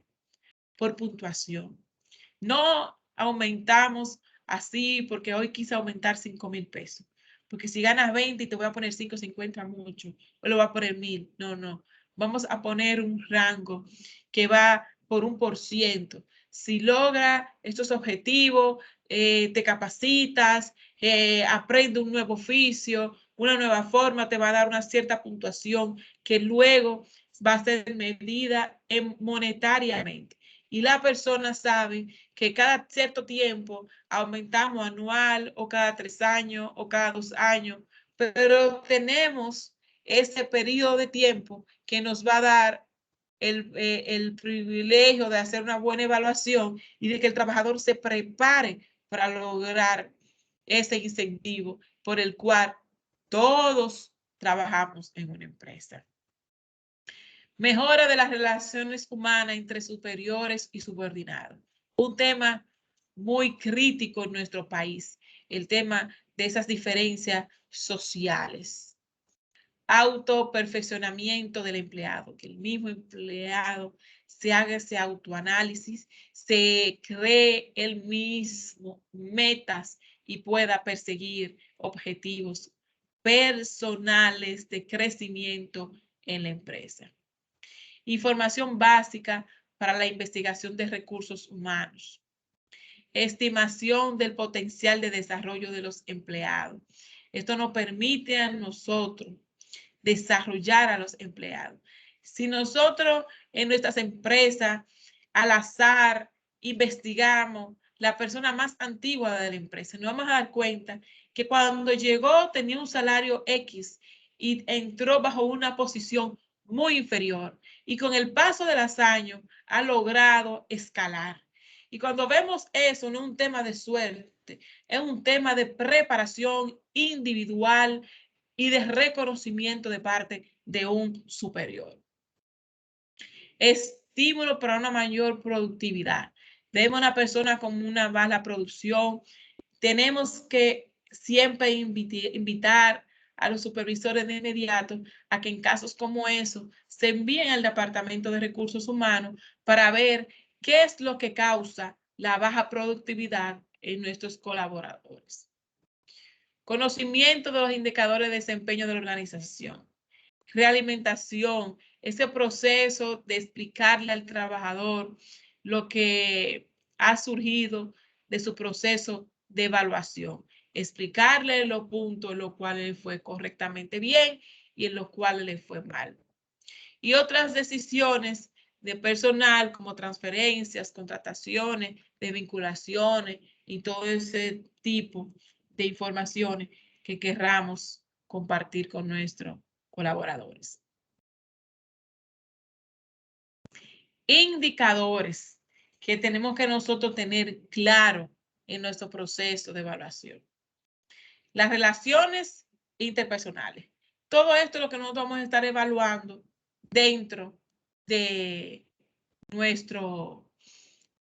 Por puntuación. No aumentamos así porque hoy quise aumentar 5,000 pesos. Porque si ganas 20 y te voy a poner 5,50 mucho, o lo voy a poner 1,000. No, no. Vamos a poner un rango que va por 1%. Si logra estos objetivos, te capacitas, aprende un nuevo oficio, una nueva forma, te va a dar una cierta puntuación que luego va a ser medida monetariamente. Y la persona sabe que cada cierto tiempo aumentamos anual o cada 3 años o cada 2 años, pero tenemos ese periodo de tiempo que nos va a dar el privilegio de hacer una buena evaluación y de que el trabajador se prepare para lograr ese incentivo por el cual todos trabajamos en una empresa. Mejora de las relaciones humanas entre superiores y subordinados. Un tema muy crítico en nuestro país, el tema de esas diferencias sociales. Autoperfeccionamiento del empleado, que el mismo empleado se haga ese autoanálisis, se cree él mismo metas y pueda perseguir objetivos personales de crecimiento en la empresa. Información básica para la investigación de recursos humanos. Estimación del potencial de desarrollo de los empleados. Esto nos permite a nosotros desarrollar a los empleados. Si nosotros en nuestras empresas al azar investigamos la persona más antigua de la empresa, nos vamos a dar cuenta que cuando llegó tenía un salario X y entró bajo una posición muy inferior y con el paso de los años ha logrado escalar. Y cuando vemos eso, no es un tema de suerte, es un tema de preparación individual y de reconocimiento de parte de un superior. Estímulo para una mayor productividad. Vemos una persona con una baja producción. Tenemos que siempre invitar a los supervisores de inmediato a que en casos como eso se envíen al Departamento de Recursos Humanos para ver qué es lo que causa la baja productividad en nuestros colaboradores. Conocimiento de los indicadores de desempeño de la organización. Realimentación, ese proceso de explicarle al trabajador lo que ha surgido de su proceso de evaluación. Explicarle los puntos en los cuales le fue correctamente bien y en los cuales le fue mal. Y otras decisiones de personal como transferencias, contrataciones, desvinculaciones y todo ese tipo de informaciones que querramos compartir con nuestros colaboradores. indicadores que tenemos que nosotros tener claro en nuestro proceso de evaluación. Las relaciones interpersonales. Todo esto es lo que nosotros vamos a estar evaluando dentro de nuestro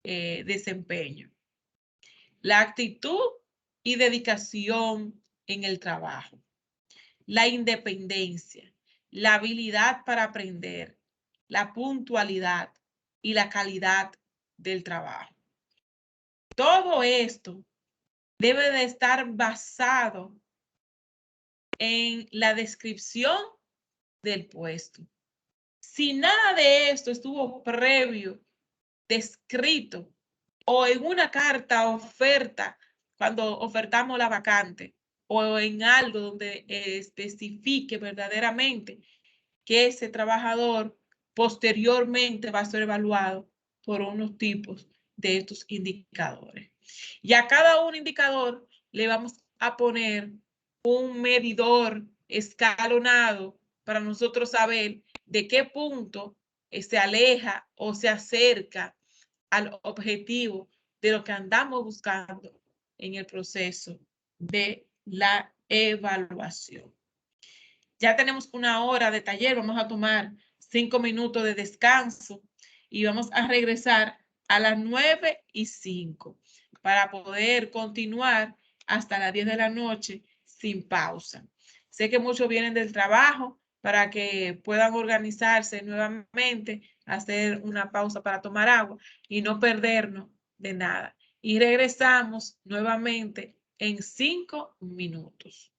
desempeño. La actitud y dedicación en el trabajo. La independencia, la habilidad para aprender, la puntualidad y la calidad del trabajo. Todo esto debe de estar basado en la descripción del puesto. Si nada de esto estuvo previo, descrito o en una carta oferta cuando ofertamos la vacante o en algo donde especifique verdaderamente que ese trabajador posteriormente va a ser evaluado por unos tipos de estos indicadores. Y a cada un indicador le vamos a poner un medidor escalonado para nosotros saber de qué punto se aleja o se acerca al objetivo de lo que andamos buscando en el proceso de la evaluación. Ya tenemos una hora de taller, vamos a tomar 5 minutos de descanso y vamos a regresar a las 9:05 para poder continuar hasta las 10 de la noche sin pausa. Sé que muchos vienen del trabajo para que puedan organizarse nuevamente, hacer una pausa para tomar agua y no perdernos de nada. Y regresamos nuevamente en 5 minutos.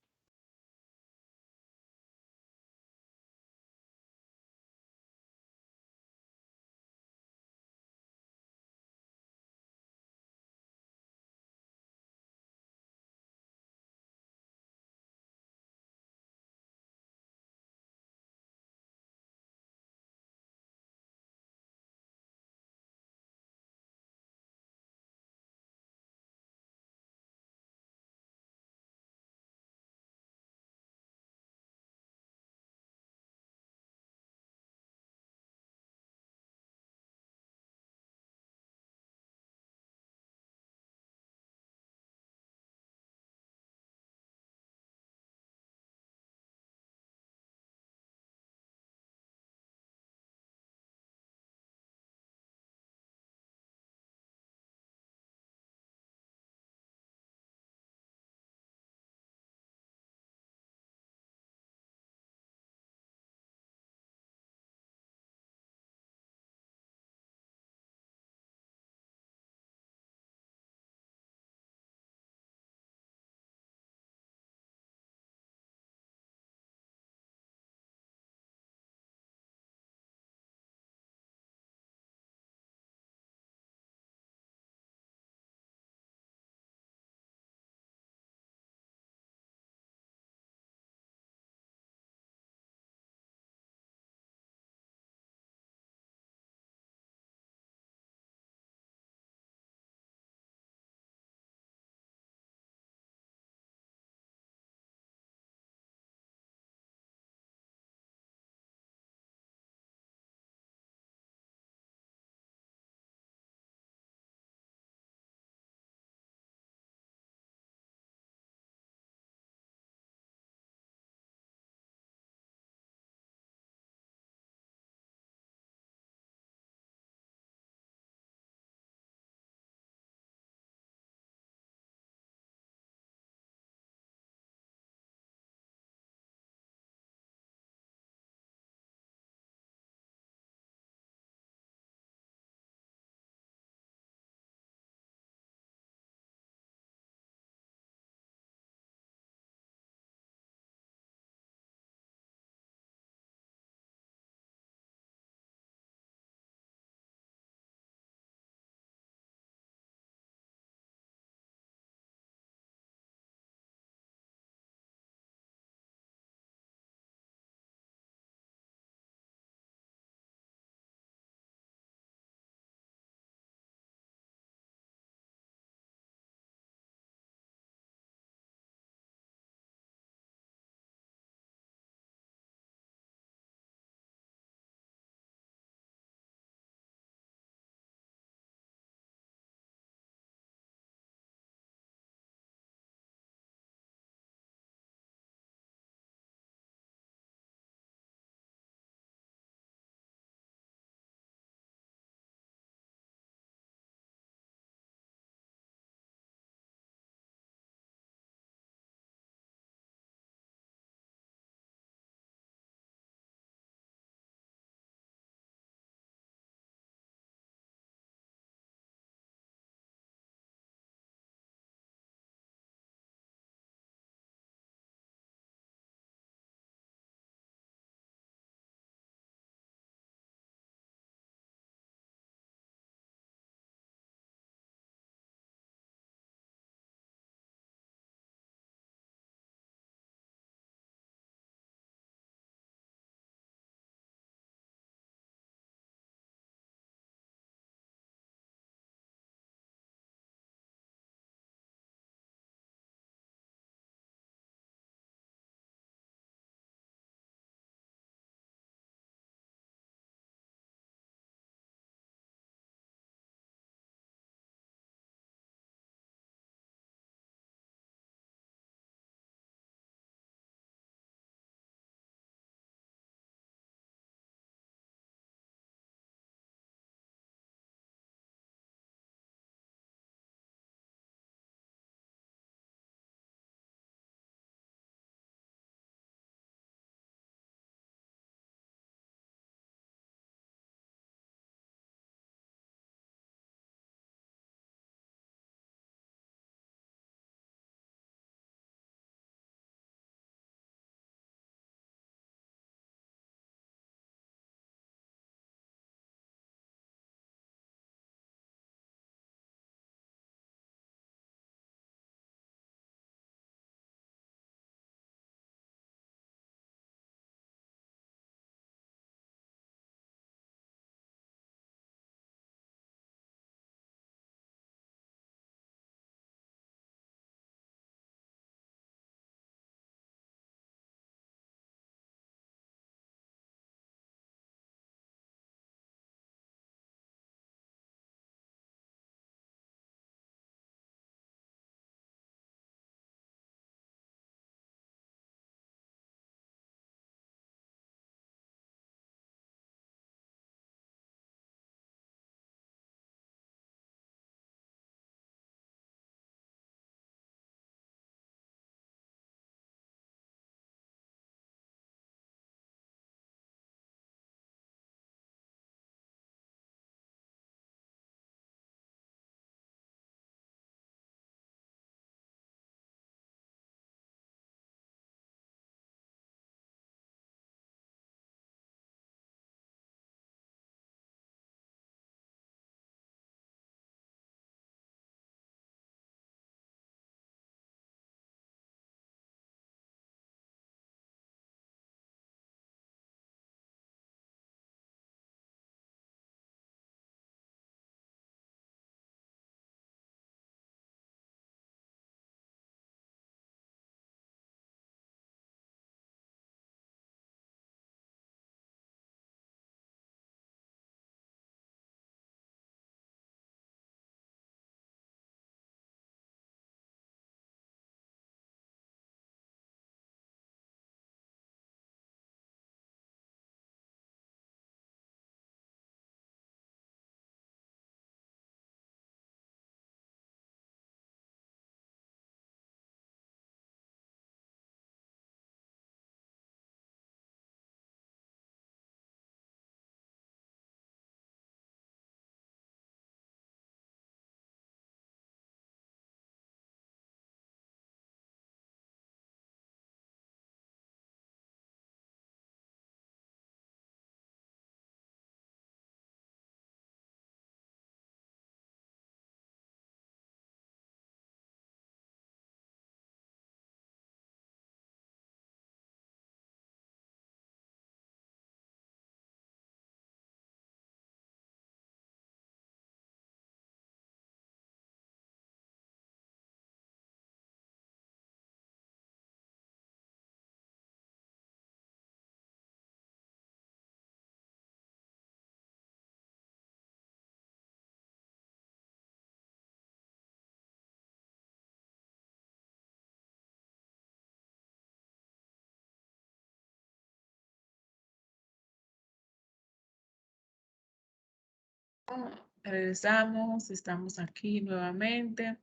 Regresamos, estamos aquí nuevamente.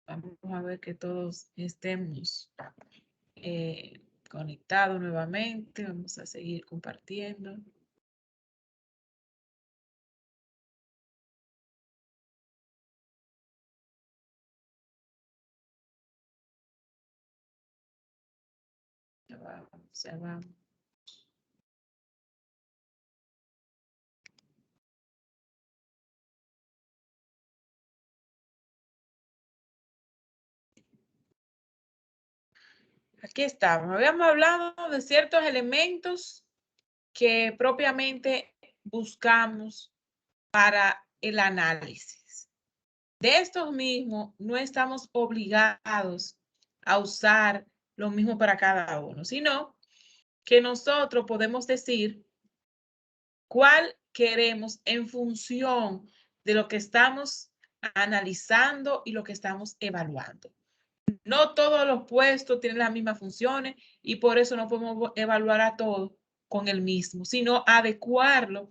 Vamos a ver que todos estemos conectados nuevamente. Vamos a seguir compartiendo. Ya vamos, ya vamos. Aquí estamos. Habíamos hablado de ciertos elementos que propiamente buscamos para el análisis. De estos mismos, no estamos obligados a usar lo mismo para cada uno, sino que nosotros podemos decir cuál queremos en función de lo que estamos analizando y lo que estamos evaluando. No todos los puestos tienen las mismas funciones y por eso no podemos evaluar a todos con el mismo, sino adecuarlo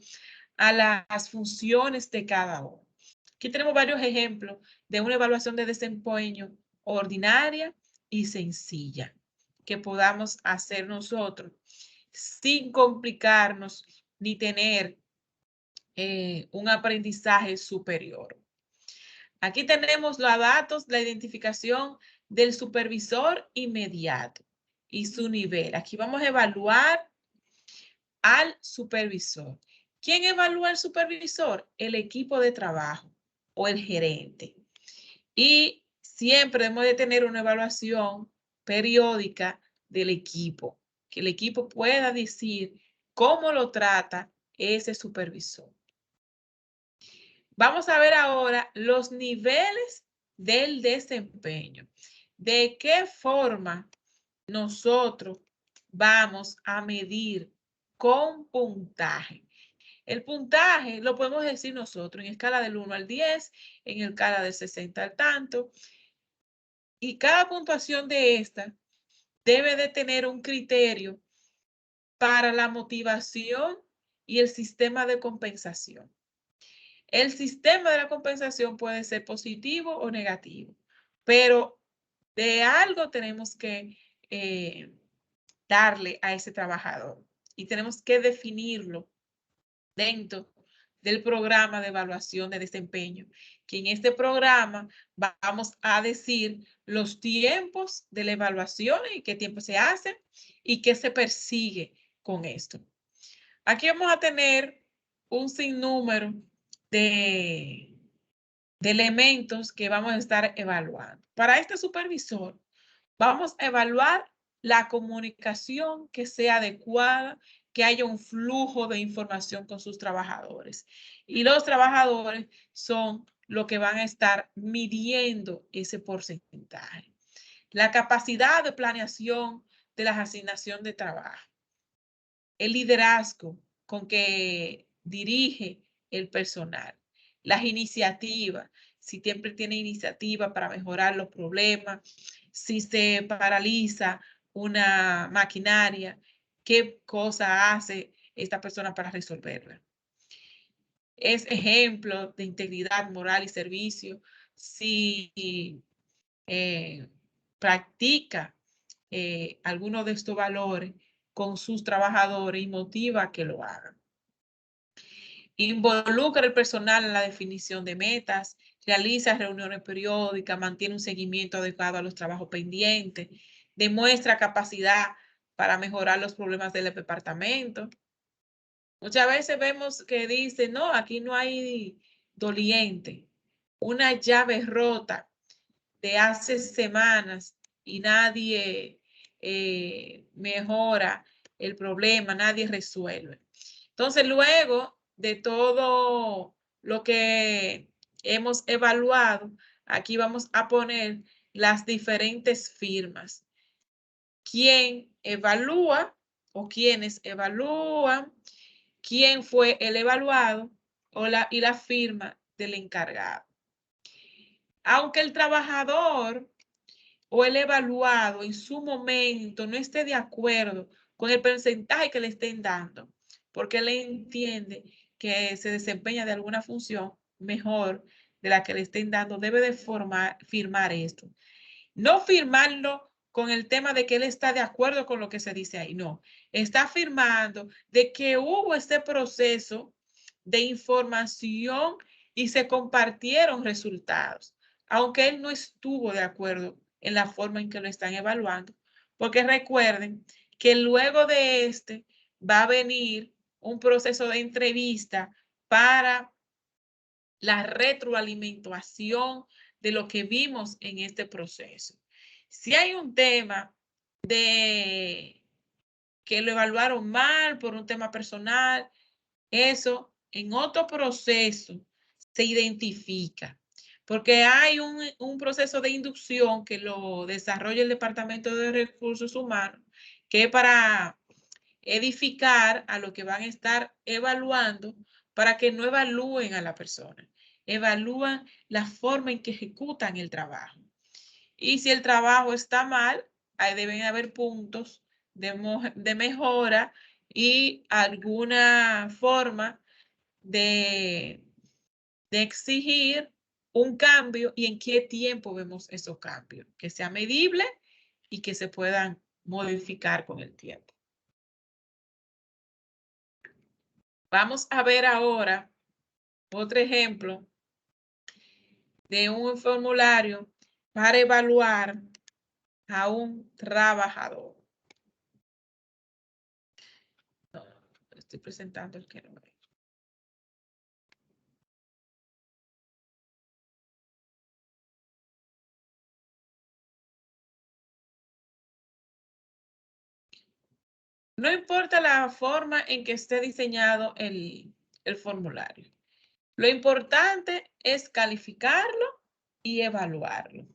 a las funciones de cada uno. Aquí tenemos varios ejemplos de una evaluación de desempeño ordinaria y sencilla que podamos hacer nosotros sin complicarnos ni tener un aprendizaje superior. Aquí tenemos los datos, la identificación del supervisor inmediato y su nivel. Aquí vamos a evaluar al supervisor. ¿Quién evalúa al supervisor? El equipo de trabajo o el gerente. Y siempre debemos de tener una evaluación periódica del equipo, que el equipo pueda decir cómo lo trata ese supervisor. Vamos a ver ahora los niveles del desempeño. ¿De qué forma nosotros vamos a medir con puntaje? El puntaje lo podemos decir nosotros en escala del 1 al 10, en escala del 60 al tanto. Y cada puntuación de esta debe de tener un criterio para la motivación y el sistema de compensación. El sistema de la compensación puede ser positivo o negativo, pero de algo tenemos que darle a ese trabajador y tenemos que definirlo dentro del programa de evaluación de desempeño, que en este programa vamos a decir los tiempos de la evaluación y qué tiempo se hace y qué se persigue con esto. Aquí vamos a tener un sinnúmero de elementos que vamos a estar evaluando. Para este supervisor, vamos a evaluar la comunicación que sea adecuada, que haya un flujo de información con sus trabajadores. Y los trabajadores son los que van a estar midiendo ese porcentaje. La capacidad de planeación de la asignación de trabajo. El liderazgo con que dirige el personal. Las iniciativas, si siempre tiene iniciativa para mejorar los problemas, si se paraliza una maquinaria, qué cosa hace esta persona para resolverla. Es ejemplo de integridad moral y servicio si practica alguno de estos valores con sus trabajadores y motiva a que lo hagan. Involucra al personal en la definición de metas, realiza reuniones periódicas, mantiene un seguimiento adecuado a los trabajos pendientes, demuestra capacidad para mejorar los problemas del departamento. Muchas veces vemos que dice, no, aquí no hay doliente, una llave rota de hace semanas y nadie mejora el problema, nadie resuelve. Entonces, luego de todo lo que hemos evaluado, aquí vamos a poner las diferentes firmas. ¿Quién evalúa o quiénes evalúan? ¿Quién fue el evaluado y la firma del encargado? Aunque el trabajador o el evaluado en su momento no esté de acuerdo con el porcentaje que le estén dando, porque le entiende que se desempeña de alguna función mejor de la que le estén dando, debe de firmar esto. No firmarlo con el tema de que él está de acuerdo con lo que se dice ahí, no. Está firmando de que hubo este proceso de información y se compartieron resultados, aunque él no estuvo de acuerdo en la forma en que lo están evaluando, porque recuerden que luego de este va a venir un proceso de entrevista para la retroalimentación de lo que vimos en este proceso. Si hay un tema de que lo evaluaron mal por un tema personal, eso en otro proceso se identifica, porque hay un proceso de inducción que lo desarrolla el Departamento de Recursos Humanos, que es para edificar a lo que van a estar evaluando para que no evalúen a la persona, evalúan la forma en que ejecutan el trabajo. Y si el trabajo está mal, ahí deben haber puntos de mejora y alguna forma de exigir un cambio y en qué tiempo vemos esos cambios, que sea medible y que se puedan modificar con el tiempo. Vamos a ver ahora otro ejemplo de un formulario para evaluar a un trabajador. No, estoy presentando el que no es. No importa la forma en que esté diseñado el formulario. Lo importante es calificarlo y evaluarlo.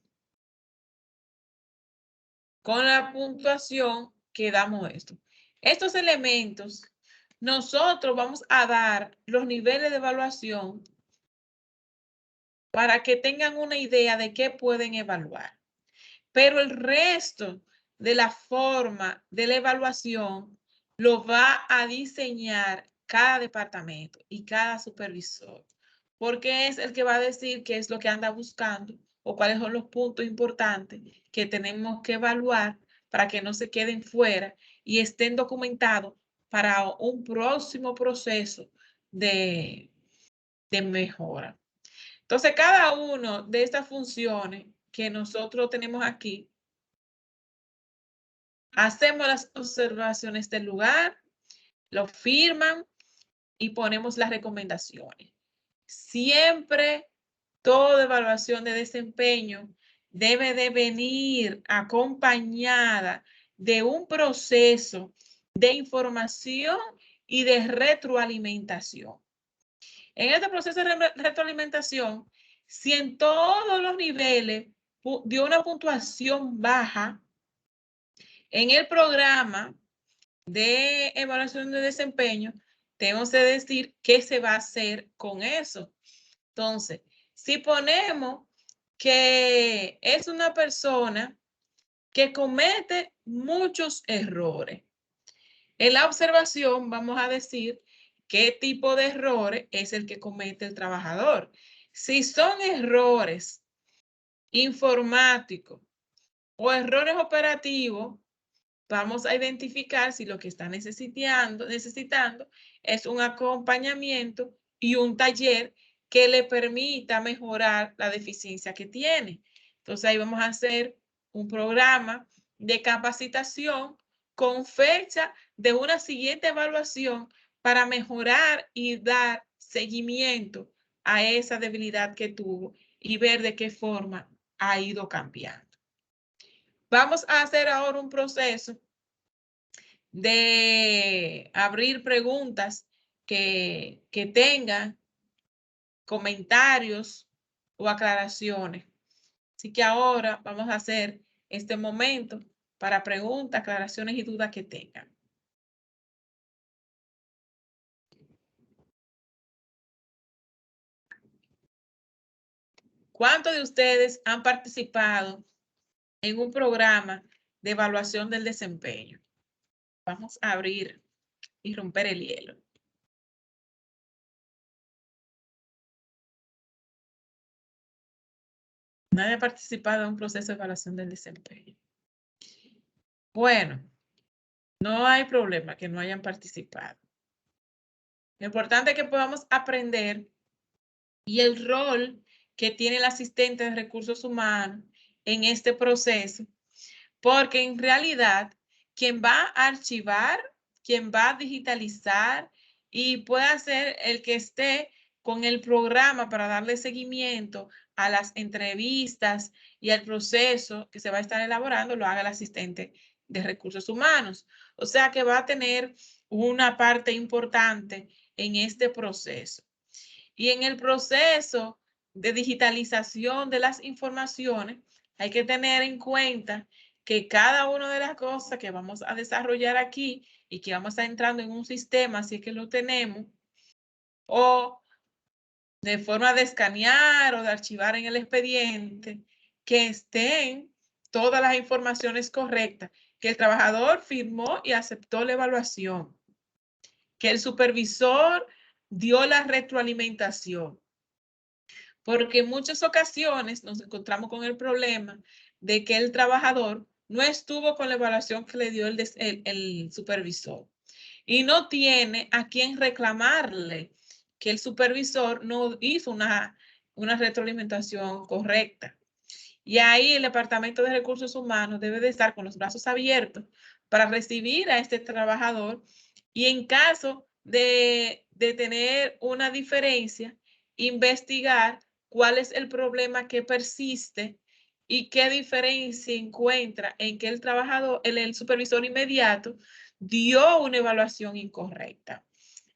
Con la puntuación que damos esto. Estos elementos, nosotros vamos a dar los niveles de evaluación para que tengan una idea de qué pueden evaluar. Pero el resto de la forma de la evaluación lo va a diseñar cada departamento y cada supervisor, porque es el que va a decir qué es lo que anda buscando o cuáles son los puntos importantes que tenemos que evaluar para que no se queden fuera y estén documentados para un próximo proceso de mejora. Entonces, cada uno de estas funciones que nosotros tenemos aquí, hacemos las observaciones del lugar, lo firman y ponemos las recomendaciones. Siempre toda evaluación de desempeño debe de venir acompañada de un proceso de información y de retroalimentación. En este proceso de retroalimentación, si en todos los niveles dio una puntuación baja, en el programa de evaluación de desempeño, tenemos que decir qué se va a hacer con eso. Entonces, si ponemos que es una persona que comete muchos errores, en la observación vamos a decir qué tipo de errores es el que comete el trabajador. Si son errores informáticos o errores operativos, vamos a identificar si lo que está necesitando es un acompañamiento y un taller que le permita mejorar la deficiencia que tiene. Entonces ahí vamos a hacer un programa de capacitación con fecha de una siguiente evaluación para mejorar y dar seguimiento a esa debilidad que tuvo y ver de qué forma ha ido cambiando. Vamos a hacer ahora un proceso de abrir preguntas que tengan comentarios o aclaraciones. Así que ahora vamos a hacer este momento para preguntas, aclaraciones y dudas que tengan. ¿Cuántos de ustedes han participado en un programa de evaluación del desempeño? Vamos a abrir y romper el hielo. Nadie ha participado en un proceso de evaluación del desempeño. Bueno, no hay problema que no hayan participado. Lo importante es que podamos aprender y el rol que tiene el asistente de recursos humanos en este proceso, porque en realidad quien va a archivar, quien va a digitalizar y puede ser el que esté con el programa para darle seguimiento a las entrevistas y al proceso que se va a estar elaborando, lo haga el asistente de recursos humanos. O sea que va a tener una parte importante en este proceso. Y en el proceso de digitalización de las informaciones, hay que tener en cuenta que cada una de las cosas que vamos a desarrollar aquí y que vamos a estar entrando en un sistema, si es que lo tenemos, o de forma de escanear o de archivar en el expediente, que estén todas las informaciones correctas, que el trabajador firmó y aceptó la evaluación, que el supervisor dio la retroalimentación. Porque en muchas ocasiones nos encontramos con el problema de que el trabajador no estuvo con la evaluación que le dio el supervisor y no tiene a quién reclamarle que el supervisor no hizo una retroalimentación correcta. Y ahí el Departamento de Recursos Humanos debe de estar con los brazos abiertos para recibir a este trabajador y en caso de tener una diferencia, investigar cuál es el problema que persiste y qué diferencia encuentra en que el trabajador, el supervisor inmediato dio una evaluación incorrecta.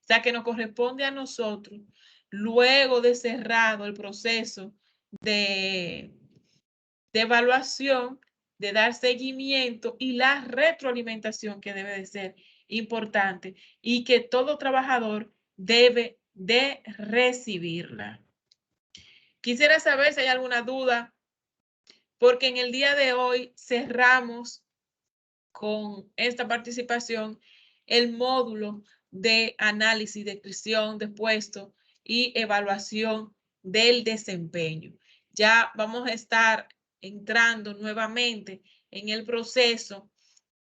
O sea que nos corresponde a nosotros, luego de cerrado el proceso de evaluación, de dar seguimiento y la retroalimentación que debe de ser importante y que todo trabajador debe de recibirla. Quisiera saber si hay alguna duda, porque en el día de hoy cerramos con esta participación el módulo de análisis, descripción de puesto y evaluación del desempeño. Ya vamos a estar entrando nuevamente en el proceso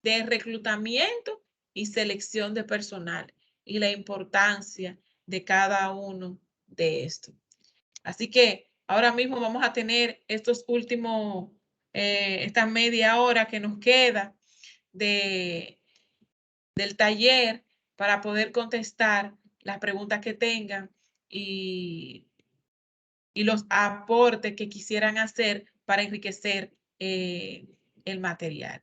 de reclutamiento y selección de personal y la importancia de cada uno de estos. Así que ahora mismo vamos a tener estos últimos, esta media hora que nos queda del taller para poder contestar las preguntas que tengan y los aportes que quisieran hacer para enriquecer el material.